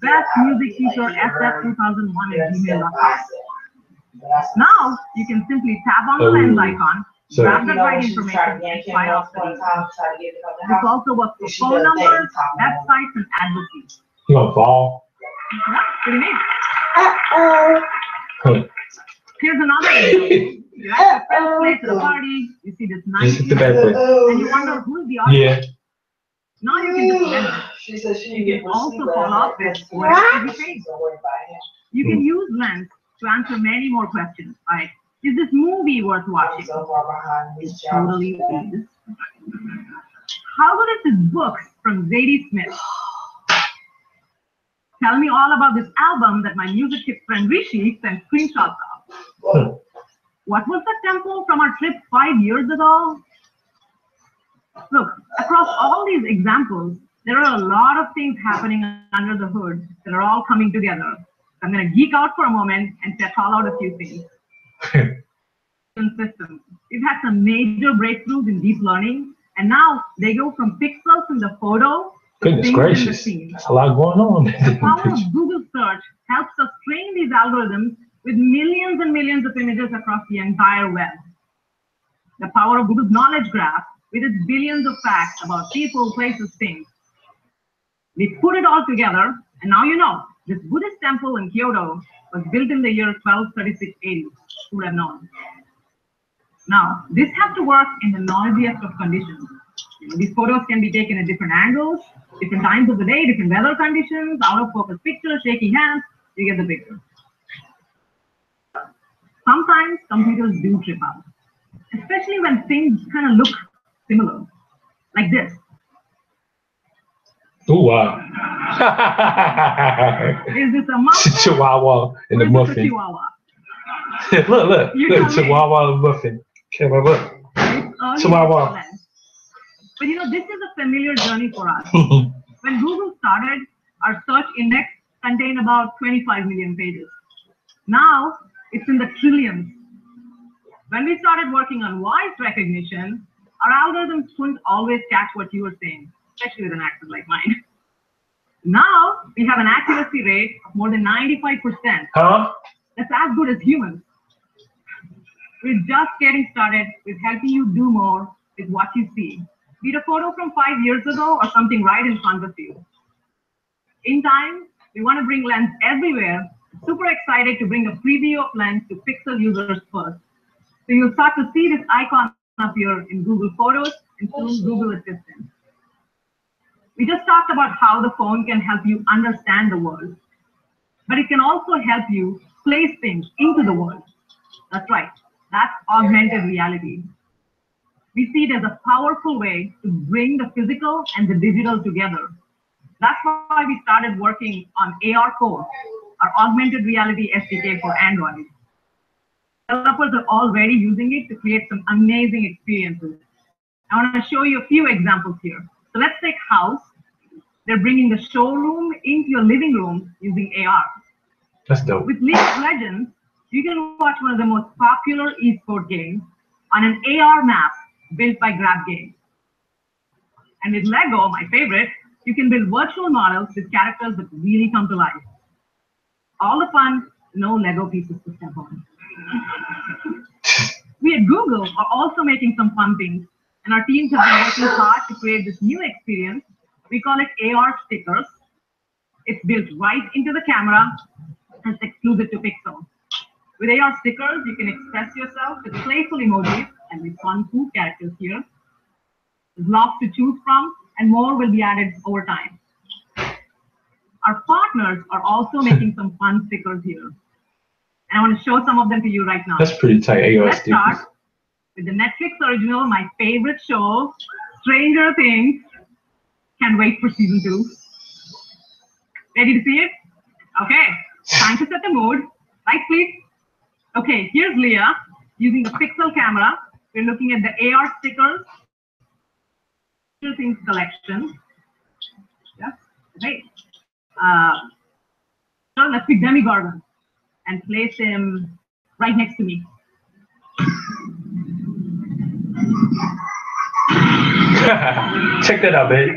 bestmusicteacher@ff2001@gmail.com. Now you can simply tap on the lens icon, grab the right information, and fire off the email. This also works for phone numbers, websites, and advocacy. You gonna fall? Yeah, pretty neat. Here's another example. You're at your friend's place at a party, you see this nice This is the best way. and you wonder who's the audience. Yeah. Now you can just send it. You can also follow up with where did you pay? You can use Lens to answer many more questions, like, is this movie worth watching? It totally is. How good is this book from Zadie Smith? Tell me all about this album that my music tip friend Rishi sent screenshots of. What was the tempo from our trip 5 years ago? Look, across all these examples, there are a lot of things happening under the hood that are all coming together. I'm going to geek out for a moment and call out a few things. Systems. We've had some major breakthroughs in deep learning, and now they go from pixels in the photo to Goodness things gracious, in the scene. that's a lot going on. The power of Google search helps us train these algorithms with millions and millions of images across the entire web. The power of Google's knowledge graph with its billions of facts about people, places, things. We put it all together, and now you know, this Buddhist temple in Kyoto was built in the year 1236 AD. Who would have known? Now, this has to work in the noisiest of conditions. These photos can be taken at different angles, different times of the day, different weather conditions, out of focus pictures, shaky hands, you get the picture. Sometimes computers do trip out, especially when things kind of look similar, like this. Oh wow. Is this a muffin? Chihuahua and the muffin. Chihuahua? look, Chihuahua and muffin. Okay, look. Chihuahua. But you know, this is a familiar journey for us. When Google started, our search index contained about 25 million pages. Now, it's in the trillions. When we started working on voice recognition, our algorithms couldn't always catch what you were saying, especially with an accent like mine. Now, we have an accuracy rate of more than 95%. Huh? That's as good as humans. We're just getting started with helping you do more with what you see. Be it a photo from 5 years ago or something right in front of you. In time, we want to bring Lens everywhere. Super excited to bring a preview of Lens to Pixel users first. So you'll start to see this icon appear in Google Photos and soon Google Assistant. We just talked about how the phone can help you understand the world, but it can also help you place things into the world. That's right, that's augmented reality. We see it as a powerful way to bring the physical and the digital together. That's why we started working on AR4, our augmented reality SDK for Android. Developers are already using it to create some amazing experiences. I want to show you a few examples here. So let's take House. They're bringing the showroom into your living room using AR. That's dope. With League of Legends, you can watch one of the most popular esports games on an AR map built by Grab Games. And with Lego, my favorite, You can build virtual models with characters that really come to life. All the fun, no Lego pieces to step on. We at Google are also making some fun things, and our teams have been working hard to create this new experience. We call it AR stickers. It's built right into the camera and it's exclusive to Pixel. With AR stickers, you can express yourself with playful emojis and with fun food characters here. There's lots to choose from, and more will be added over time. Our partners are also making some fun stickers here. And I want to show some of them to you right now. That's pretty tight. AR Let's stickers. start with the Netflix original, my favorite show, Stranger Things. Can't wait for season 2. Ready to see it? Okay, time to set the mood. Lights, please. Okay, here's Leah using the Pixel camera. We're looking at the AR stickers, Stranger Things collection. Yes, okay. So let's pick Demigorgon and place him right next to me. Check that out, babe.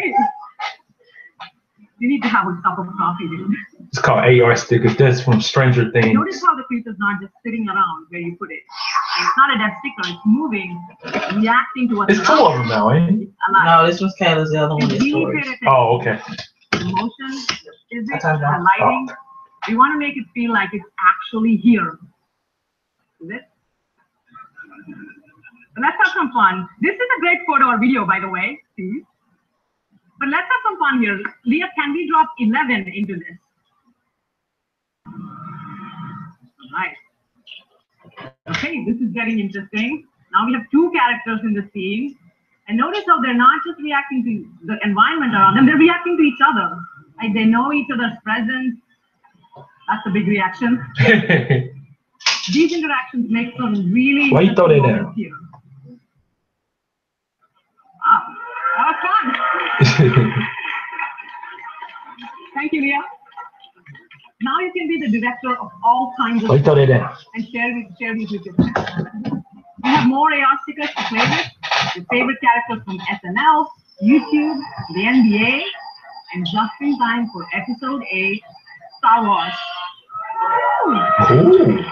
You need to have a cup of coffee, dude. It's called AR stickers. That's from Stranger Things. Notice how the creature's not just sitting around where you put it. It's not a dead sticker. It's moving, it's reacting to what's It's 2 of them now, ain't it? It's alive. No, this was Kayla's, the other one is storage. Oh, okay. The motion, physics, the lighting. We want to make it feel like it's actually here. Is it? So let's have some fun. This is a great photo or video, by the way. See? But let's have some fun here. Leah, can we drop 11 into this? All right. Okay, this is getting interesting. Now we have 2 characters in the scene. And notice how they're not just reacting to the environment around them, they're reacting to each other. Like they know each other's presence. That's a big reaction. These interactions make some really Why you throw that down? here. Wow, that was fun. Thank you, Leah. Now you can be the director of all kinds of Why you throw that down? and share these with your friends. We have more AR stickers to play with. Your favorite characters from SNL, YouTube, the NBA, and just in time for episode 8, Star Wars. Cool.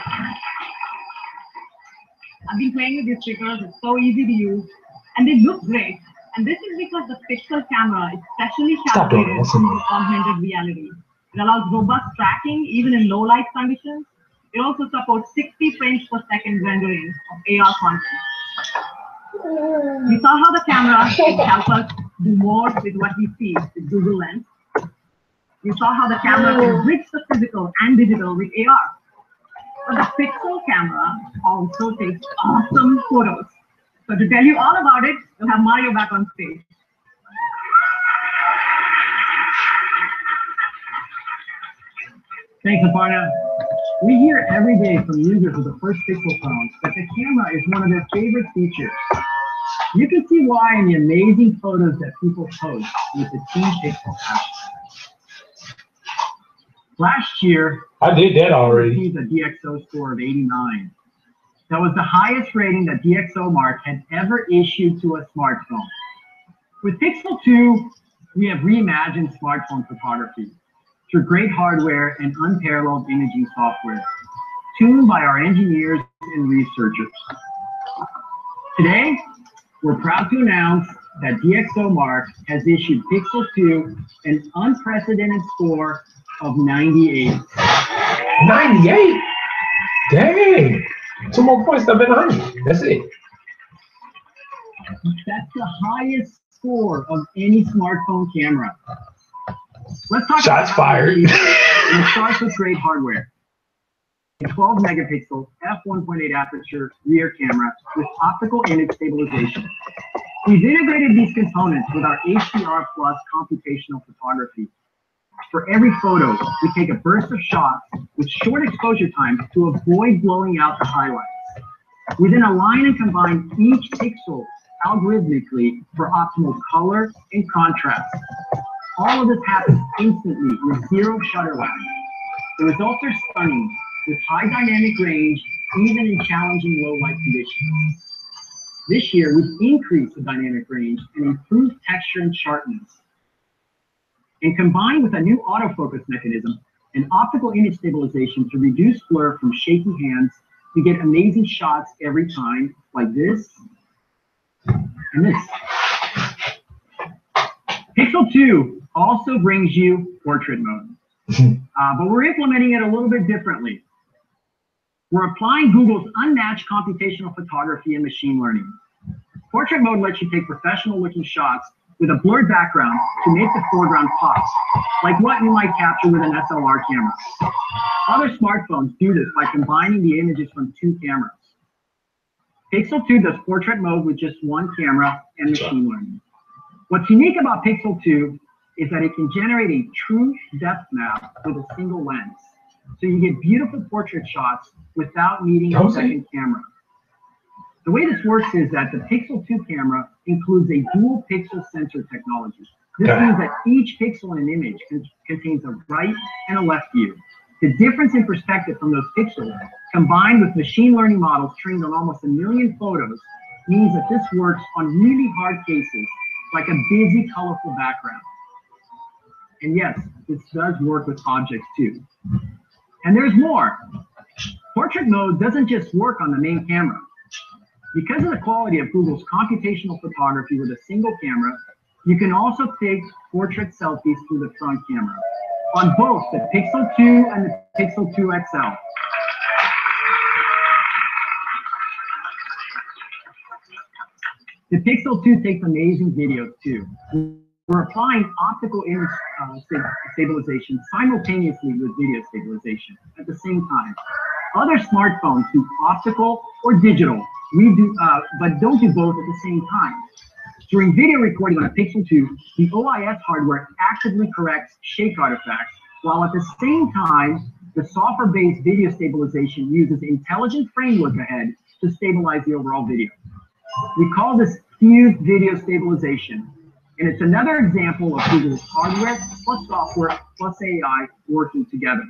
I've been playing with these stickers. It's so easy to use, and they look great. And this is because the Pixel camera is specially calibrated for augmented reality. It allows robust tracking even in low light conditions. It also supports 60 frames per second rendering of AR content. We saw how the camera can help us do more with what we see with Google Lens. We saw how the camera can bridge the physical and digital with AR. But the Pixel camera also takes awesome photos. So to tell you all about it, we'll have Mario back on stage. Thanks, Aparna. We hear every day from users of the first Pixel phones that the camera is one of their favorite features. You can see why in the amazing photos that people post with the Team Pixel app. Last year, I did that already. received a DxO score of 89. That was the highest rating that DxOMark had ever issued to a smartphone. With Pixel 2, we have reimagined smartphone photography through great hardware and unparalleled imaging software, tuned by our engineers and researchers. Today, we're proud to announce that DxOMark has issued Pixel 2 an unprecedented score of 98. 98? Dang. 2 more points than 100. That's it. That's the highest score of any smartphone camera. Let's talk Shots about fired. And it starts with great hardware. A 12 megapixel f1.8 aperture rear camera with optical image stabilization. We've integrated these components with our HDR Plus computational photography. For every photo, we take a burst of shots with short exposure times to avoid blowing out the highlights. We then align and combine each pixel algorithmically for optimal color and contrast. All of this happens instantly with zero shutter lag. The results are stunning with high dynamic range, even in challenging low light conditions. This year, we've increased the dynamic range and improved texture and sharpness. And combined with a new autofocus mechanism and optical image stabilization to reduce blur from shaky hands, you get amazing shots every time, like this and this. Pixel 2 also brings you portrait mode, but we're implementing it a little bit differently. We're applying Google's unmatched computational photography and machine learning. Portrait mode lets you take professional-looking shots with a blurred background to make the foreground pop, like what you might capture with an SLR camera. Other smartphones do this by combining the images from 2 cameras. Pixel 2 does portrait mode with just 1 camera and machine learning. What's unique about Pixel 2 is that it can generate a true depth map with a single lens. So you get beautiful portrait shots without needing a second camera. The way this works is that the Pixel 2 camera includes a dual pixel sensor technology. This means that each pixel in an image contains a right and a left view. The difference in perspective from those pixels, combined with machine learning models trained on almost 1 million photos, means that this works on really hard cases, like a busy, colorful background. And yes, this does work with objects too. And there's more. Portrait mode doesn't just work on the main camera. Because of the quality of Google's computational photography with a single camera, you can also take portrait selfies through the front camera on both the Pixel 2 and the Pixel 2 XL. The Pixel 2 takes amazing videos too. We're applying optical image stabilization simultaneously with video stabilization at the same time. Other smartphones do optical or digital, but don't do both at the same time. During video recording on a Pixel 2, the OIS hardware actively corrects shake artifacts, while at the same time, the software-based video stabilization uses intelligent frame look ahead to stabilize the overall video. We call this fused video stabilization, and it's another example of Google's hardware plus software plus AI working together.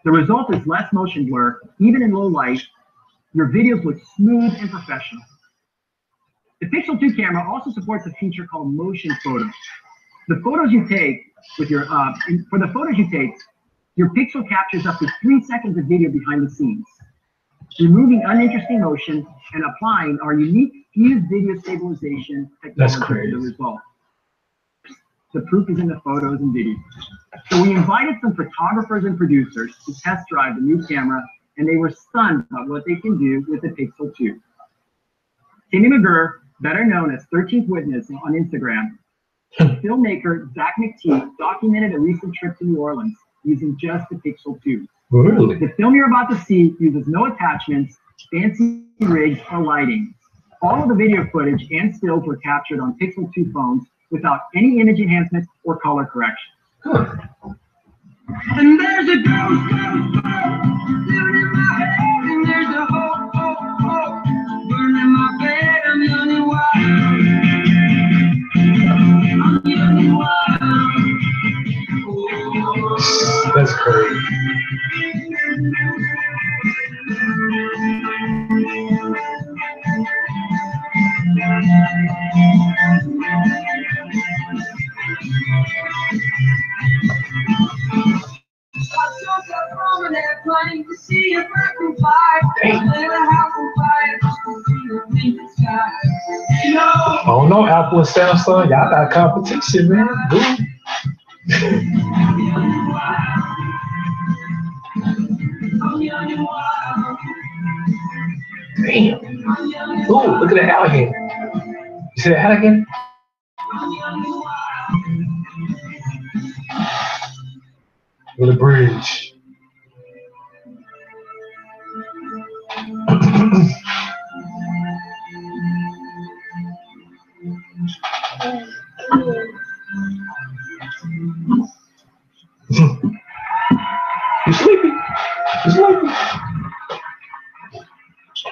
The result is less motion blur, even in low light. Your videos look smooth and professional. The Pixel 2 camera also supports a feature called motion photos. The photos you take with your for the photos you take, your Pixel captures up to 3 seconds of video behind the scenes, removing uninteresting motion and applying our unique fused video stabilization technology to the result. The proof is in the photos and videos. So we invited some photographers and producers to test drive the new camera, and they were stunned by what they can do with the Pixel 2. Timmy McGurr, better known as 13th Witness on Instagram, filmmaker Zach McTee documented a recent trip to New Orleans using just the Pixel 2. Really? The film you're about to see uses no attachments, fancy rigs, or lighting. All of the video footage and stills were captured on Pixel 2 phones without any image enhancement or color correction. And there's a ghost living in my head, and there's a hope burning my bed. I'm young and wild. I'm young and wild. Oh. That's crazy. To see if I can fly, live a house on fire, just to see the painted sky. I don't know, Apple and Samsung, y'all got competition, man. Dude. Damn. Ooh, look at that alligator. You see that alligator? With a bridge. You sleepy? You sleepy?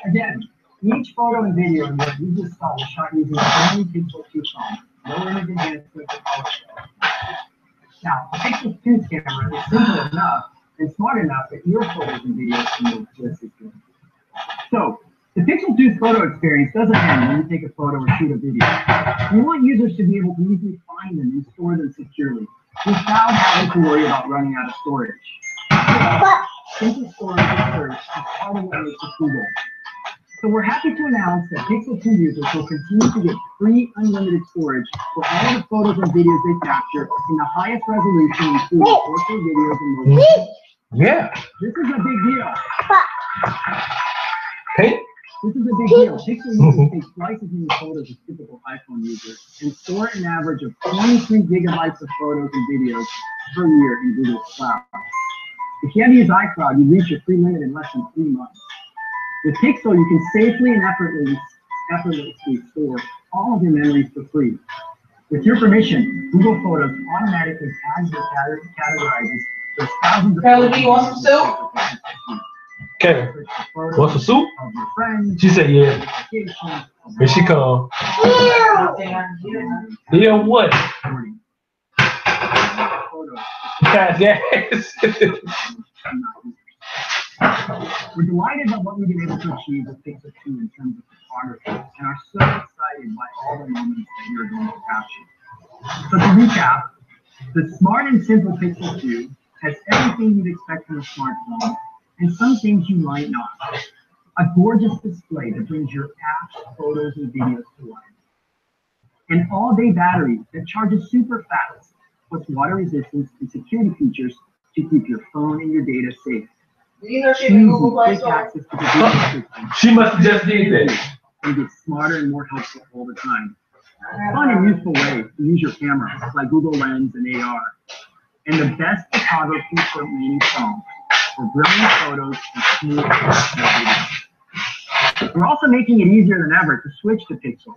Again, each photo and video in what you just saw was shot using only Pixel 2 phone, no image enhancement or color share. Now, the Pixel 2 camera is simple enough and smart enough that your photos and videos can look just as good. So, The Pixel 2 photo experience doesn't end when you take a photo or shoot a video. We want users to be able to easily find them and store them securely, without having to worry about running out of storage. Simple storage and search is part of what makes it Google. So we're happy to announce that Pixel 2 users will continue to get free unlimited storage for all the photos and videos they capture in the highest resolution, including 4K videos and mobile. Yeah. This is a big deal. Hey. This is a big deal. Pixel users take twice as many photos as typical iPhone users and store an average of 23 gigabytes of photos and videos per year in Google's cloud. If you have to use iCloud, you reach your free limit in less than 3 months. With Pixel, you can safely and effortlessly store all of your memories for free. With your permission, Google Photos automatically tags or categorizes those thousands of Kelly, do you want some soup? Okay. Want some soup? Of your friends, She said yeah. Here she come. Yeah, what? Yes. We're delighted by what we've been able to achieve with Pixel 2 in terms of photography and are so excited by all the moments that you're going to capture. So to recap, the smart and simple Pixel 2 has everything you'd expect from a smartphone and some things you might not. A gorgeous display that brings your apps, photos, and videos to life. An all-day battery that charges super fast, plus water resistance and security features to keep your phone and your data safe. You know she can Google Play Quick Store. access to the Google system. She must have just did that. And get smarter and more helpful all the time. Fun and useful way to use your camera, like Google Lens and AR. And the best photography for many phones for brilliant photos and smooth videos. We're also making it easier than ever to switch to Pixel.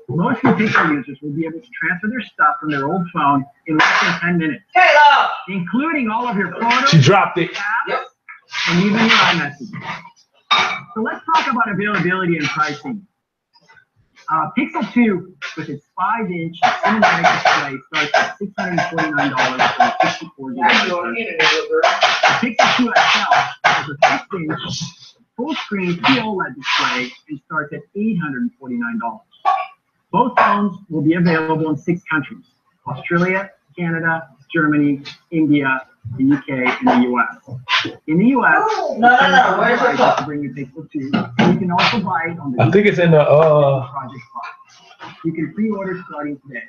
Most new Pixel users will be able to transfer their stuff from their old phone in less than 10 minutes, including all of your photos, She dropped it. apps, and even your iMessages. So let's talk about availability and pricing. Pixel 2, with its 5-inch cinematic display, starts at $649 for a 64 gigabyte. The Pixel 2 XL has a 6-inch full-screen OLED display and starts at $849. Both phones will be available in 6 countries: Australia, Canada, Germany, India, the UK, and the US. In the US, Where's the cup? to bring you Pixel 2. And you can also buy it on the I think it's in the Project Box. You can pre-order starting today.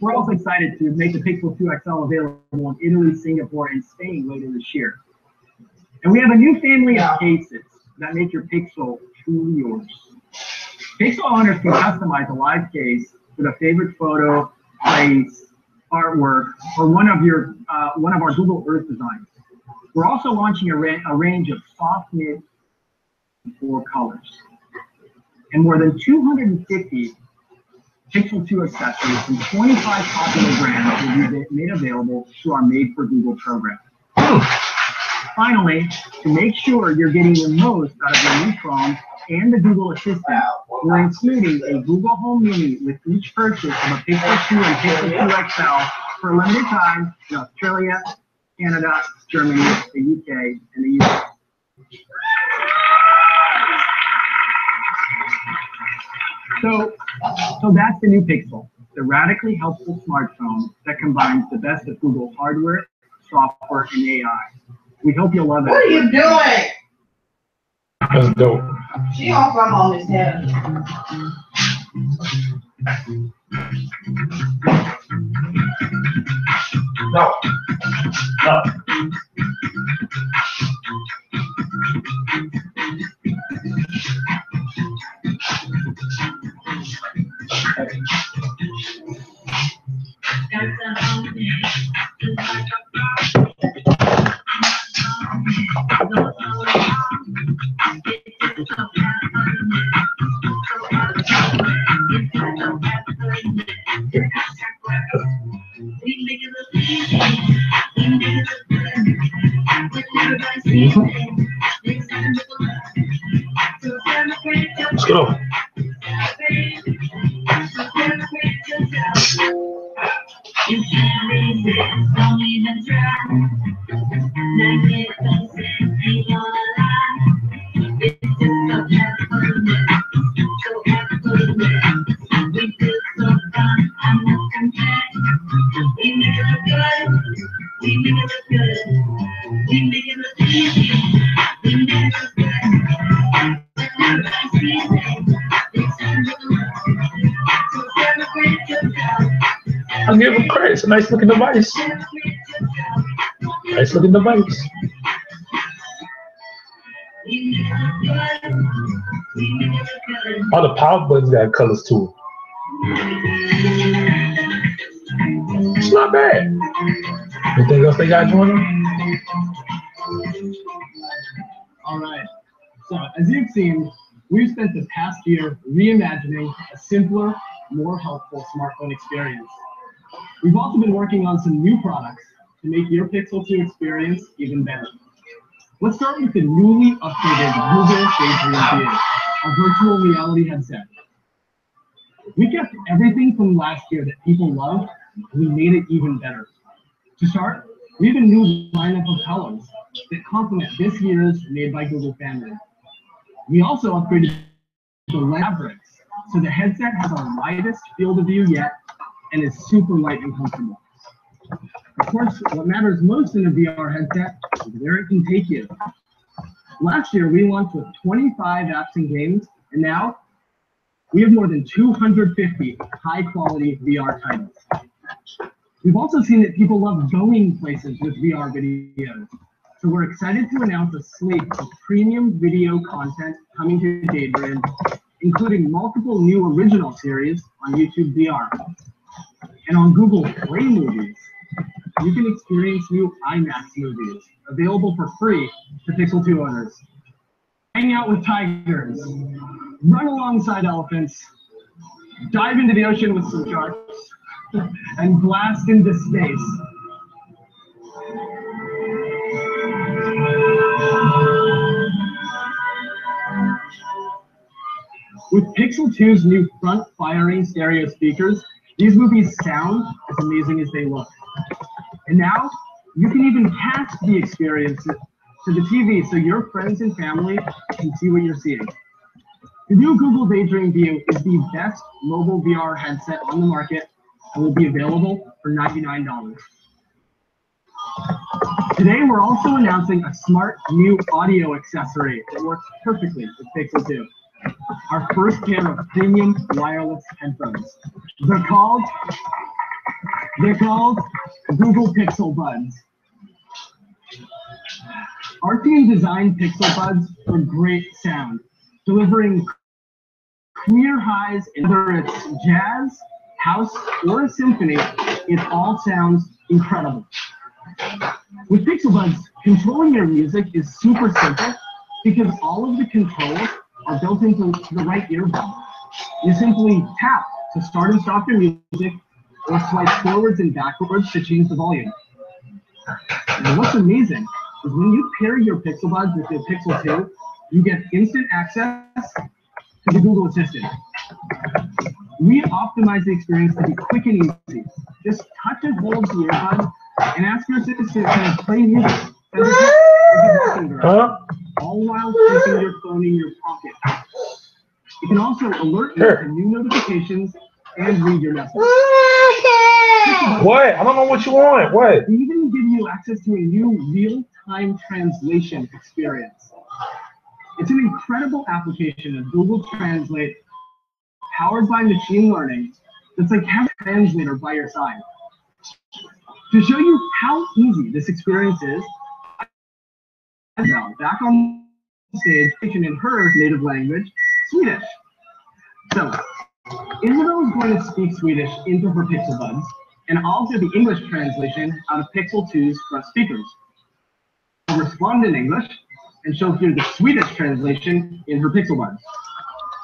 We're also excited to make the Pixel 2 XL available in Italy, Singapore, and Spain later this year. And we have a new family of cases that make your Pixel truly yours. Pixel owners can customize a live case with a favorite photo, place, artwork, or one of our Google Earth designs. We're also launching a range of soft mid 4 colors, and more than 250 Pixel 2 accessories from 25 popular brands will be made available through our Made for Google program. Finally, to make sure you're getting the most out of your new phone and the Google Assistant, we're including a Google Home Mini with each purchase of a Pixel 2 and Pixel 2 XL for a limited time in Australia, Canada, Germany, the UK, and the US. So that's the new Pixel, the radically helpful smartphone that combines the best of Google hardware, software, and AI. We hope you'll love it. What are you doing? That's dope. She on from on his head. No. No. Let's go. You can't resist, don't even try. Now get the safety on a lie. It's just so effortless, so effortless. We feel so fun, I'm not content. We make it look good, we make it look good. We make it look easy, we make it look good. Everybody sees it, it's time to the world. So celebrate yourself. I'll give him credit. It's a nice looking device. Nice looking device. All the power buttons got colors too. It's not bad. Anything else they got going on? All right. So as you've seen, we've spent the past year reimagining a simpler, more helpful smartphone experience. We've also been working on some new products to make your Pixel 2 experience even better. Let's start with the newly updated Google Daydream View, a virtual reality headset. We kept everything from last year that people loved, and we made it even better. To start, we have a new lineup of colors that complement this year's Made by Google family. We also upgraded the fabrics, so the headset has our widest field of view yet and is super light and comfortable. Of course, what matters most in a VR headset is where it can take you. Last year, we launched with 25 apps and games, and now we have more than 250 high-quality VR titles. We've also seen that people love going places with VR videos, so we're excited to announce a slate of premium video content coming to Daydream, including multiple new original series on YouTube VR. And on Google Play Movies, you can experience new IMAX movies available for free to Pixel 2 owners. Hang out with tigers, run alongside elephants, dive into the ocean with some sharks, and blast into space. With Pixel 2's new front-firing stereo speakers, these movies sound as amazing as they look. And now, you can even cast the experience to the TV so your friends and family can see what you're seeing. The new Google Daydream View is the best mobile VR headset on the market and will be available for $99. Today, we're also announcing a smart new audio accessory that works perfectly with Pixel 2. Our first pair of premium wireless headphones. They're called Google Pixel Buds. Our team designed Pixel Buds for great sound, delivering clear highs, and whether it's jazz, house, or a symphony, it all sounds incredible. With Pixel Buds, controlling your music is super simple because all of the controls are built into the right earbud. You simply tap to start and stop your music, or swipe forwards and backwards to change the volume. And what's amazing is when you pair your Pixel Buds with your Pixel 2, you get instant access to the Google Assistant. We optimize the experience to be quick and easy. Just touch and hold the earbud and ask your assistant to play music. All while keeping your phone in your pocket. It can also alert you to new notifications and read your messages. What? I don't know what you want. What? We even give you access to a new real-time translation experience. It's an incredible application of Google Translate powered by machine learning that's like having a translator by your side. To show you how easy this experience is, now back on stage in her native language, Swedish. So, Isabel is going to speak Swedish into her Pixel Buds, and I'll do the English translation out of Pixel 2's front speakers. I'll respond in English, and she'll hear the Swedish translation in her Pixel Buds.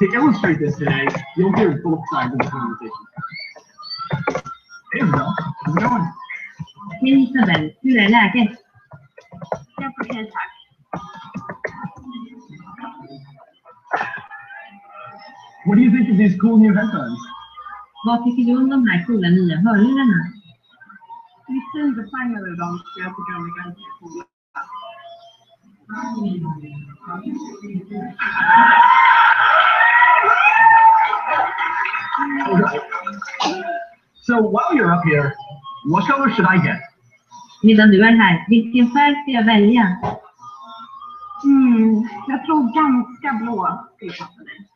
To illustrate this today, you'll hear both sides of the conversation. Hey Isabel, how's it going? Hej Isabel, hur är läget? Det är okej, tack. What do you think of these cool new headphones? Vad tycker du om de här coola nya hörlurarna? Vi syndesignade dem, så jag tycker de är ganska coola. So while you're up here, what color should I get? Medan du är här, vilken färg ska jag välja? Jag tror ganska blå skulle passa dig.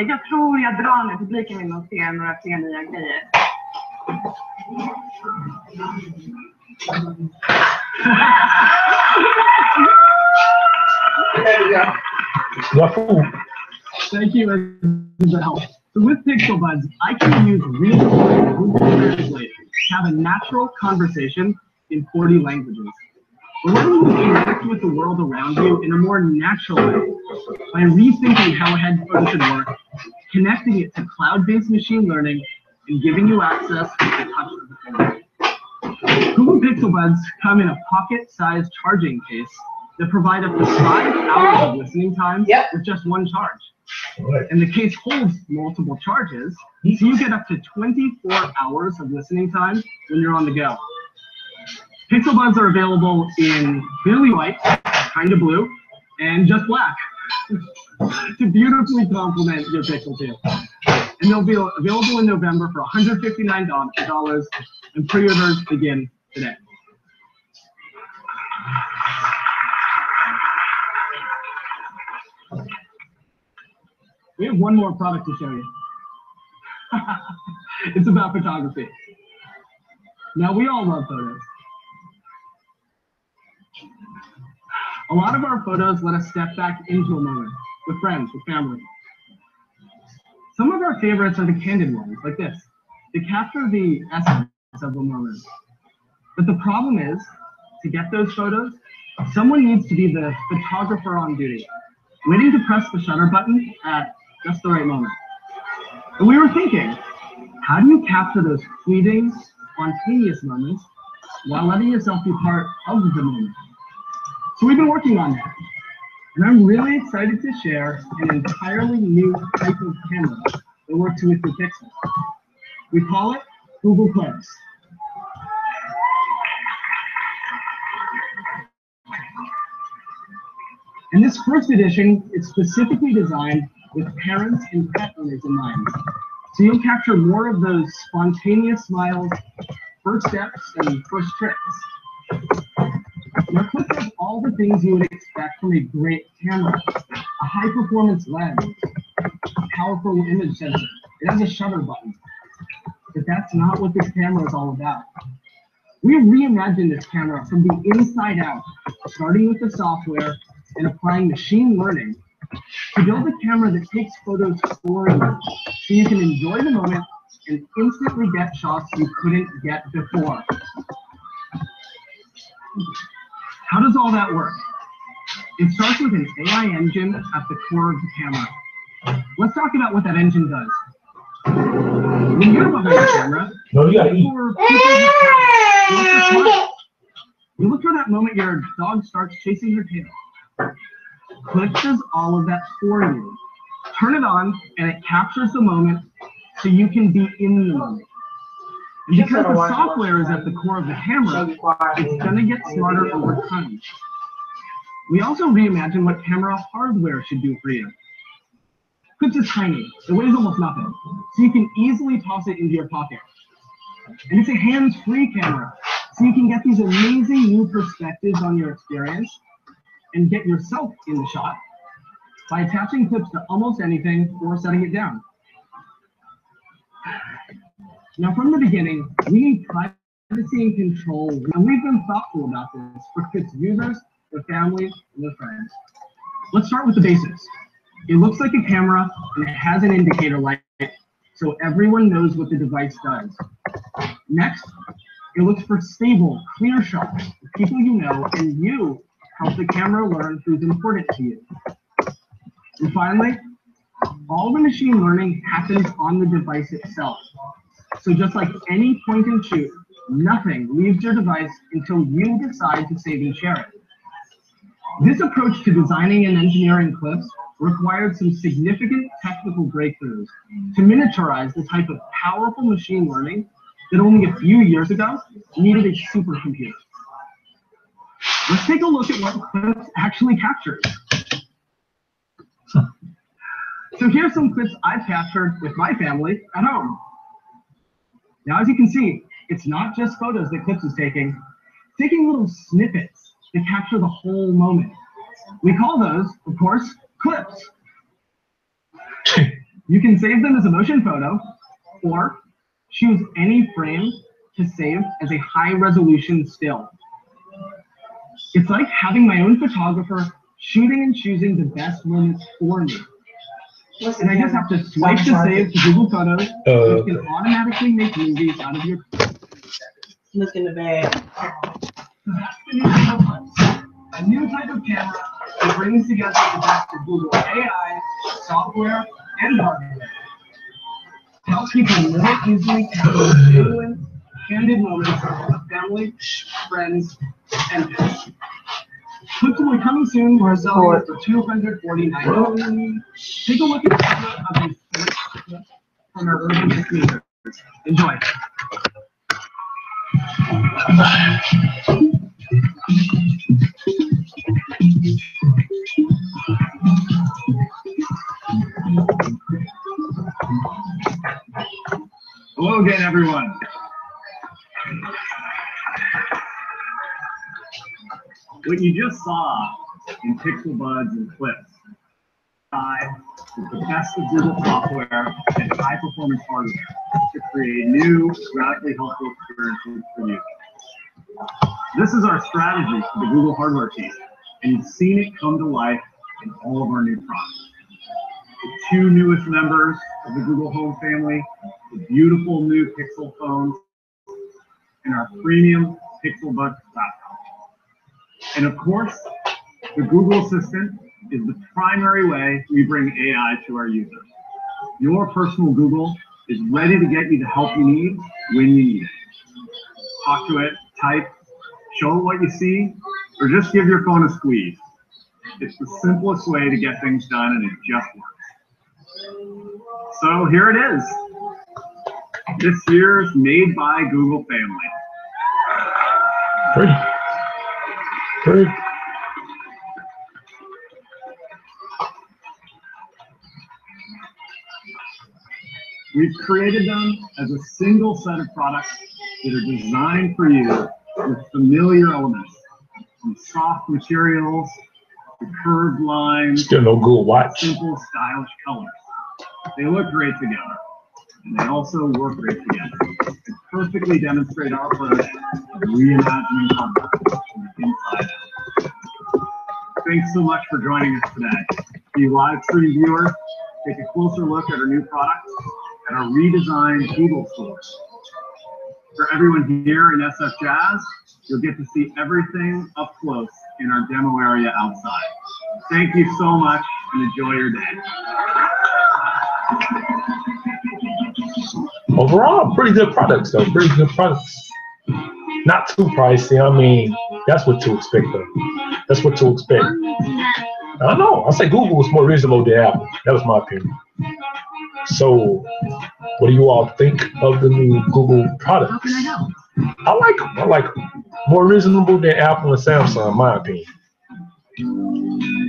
Jag tror jag drar när publiken vill nog se några fler nya grejer. Thank you, Isabel. So with Pixel Buds, I can use real-time Google Translate to have a natural conversation in 40 languages. We're letting you connect with the world around you in a more natural way by rethinking how a headphone should work, connecting it to cloud-based machine learning, and giving you access to the touch of the phone. Google Pixel Buds come in a pocket-sized charging case that provide up to 5 hours of listening time with just one charge. And the case holds multiple charges, so you get up to 24 hours of listening time when you're on the go. Pixel Buds are available in clearly white, kind of blue, and just black to beautifully complement your Pixel 2. And they'll be available in November for $159, and pre-orders begin today. We have one more product to show you. It's about photography. Now, we all love photos. A lot of our photos let us step back into a moment with friends, with family. Some of our favorites are the candid ones, like this. They capture the essence of the moment. But the problem is, to get those photos, someone needs to be the photographer on duty, waiting to press the shutter button at just the right moment. And we were thinking, how do you capture those fleeting, spontaneous moments while letting yourself be part of the moment? So we've been working on that. And I'm really excited to share an entirely new type of camera that works with the Pixel. We call it Google Phonez. And this first edition is specifically designed with parents and pet owners in mind. So you'll capture more of those spontaneous smiles, first steps, and first trips. Now, Clip does all the things you would expect from a great camera. A high-performance lens, a powerful image sensor. It has a shutter button. But that's not what this camera is all about. We reimagined this camera from the inside out, starting with the software and applying machine learning to build a camera that takes photos for you, so you can enjoy the moment and instantly get shots you couldn't get before. How does all that work? It starts with an AI engine at the core of the camera. Let's talk about what that engine does. When you're behind the camera, you look for that moment your dog starts chasing your tail. Click does all of that for you. Turn it on, and it captures the moment so you can be in the moment. And because the software is at the core of the camera, it's going to get smarter over time. We also reimagined what camera hardware should do for you. Clips is tiny. It weighs almost nothing, so you can easily toss it into your pocket. And it's a hands-free camera, so you can get these amazing new perspectives on your experience and get yourself in the shot by attaching clips to almost anything or setting it down. Now, from the beginning, we need privacy and control, and we've been thoughtful about this for Clips users, their families, and their friends. Let's start with the basics. It looks like a camera, and it has an indicator light, so everyone knows what the device does. Next, it looks for stable, clear shots of people you know, and you help the camera learn who's important to you. And finally, all the machine learning happens on the device itself. So just like any point and shoot, nothing leaves your device until you decide to save and share it. This approach to designing and engineering clips required some significant technical breakthroughs to miniaturize the type of powerful machine learning that only a few years ago needed a supercomputer. Let's take a look at what clips actually captures. So here's some clips I've captured with my family at home. Now, as you can see, it's not just photos that Clips is taking little snippets that capture the whole moment. We call those, of course, clips. You can save them as a motion photo, or choose any frame to save as a high-resolution still. It's like having my own photographer shooting and choosing the best moments for me. And I just have to swipe to save to Google Photos, which can automatically make movies out of your. Look in the bag. A new type of camera that brings together the best of Google AI, software, and hardware. It helps people more easily capture genuine, candid moments of family, friends, and pets. Clips will be coming soon. We're selling it for $249. Take a look at some of these clips from our urban users. Enjoy. Hello again, everyone. What you just saw in Pixel Buds and Clips is the best of Google software and high-performance hardware to create new, radically helpful experiences for you. This is our strategy for the Google hardware team, and you've seen it come to life in all of our new products. The two newest members of the Google Home family, the beautiful new Pixel phones, and our premium Pixel Buds laptop. And of course, the Google Assistant is the primary way we bring AI to our users. Your personal Google is ready to get you the help you need when you need it. Talk to it, type, show it what you see, or just give your phone a squeeze. It's the simplest way to get things done, and it just works. So here it is. This year's Made by Google family. Pretty. We've created them as a single set of products that are designed for you with familiar elements, from soft materials to curved lines, Still no good watch. simple, stylish colors. They look great together, and they also work great together. They perfectly demonstrate our approach of reimagining hardware from the inside out. Thanks so much for joining us today. For you live stream viewers, take a closer look at our new products at our redesigned Google store. For everyone here in SF Jazz, you'll get to see everything up close in our demo area outside. Thank you so much, and enjoy your day. Overall, pretty good products though. Pretty good products. Not too pricey. I mean, that's what to expect though. That's what to expect. I know. I say Google was more reasonable than Apple. That was my opinion. So, what do you all think of the new Google products? How can I help? I like them. I like them. More reasonable than Apple and Samsung, in my opinion.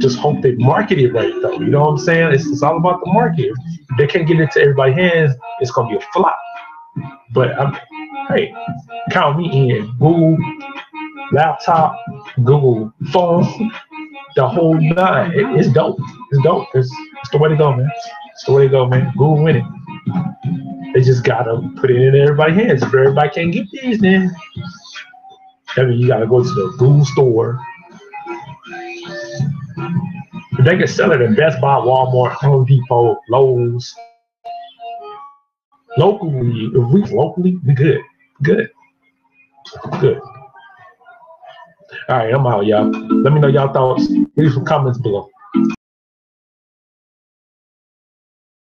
Just hope they market it right, though. You know what I'm saying? It's all about the market. If they can't get it to everybody's hands, it's going to be a flop. But, hey, count me in. Google laptop, Google phone, the whole nine. It's dope. It's dope. It's the way to go, man. It's the way to go, man. Google winning. They just got to put it in everybody's hands. If everybody can't get these, then I mean, you got to go to the Google store. If they can sell it at Best Buy, Walmart, Home Depot, Lowe's. Locally, if we locally, we good. Good. Good. All right, I'm out, y'all. Let me know y'all thoughts. Leave some comments below.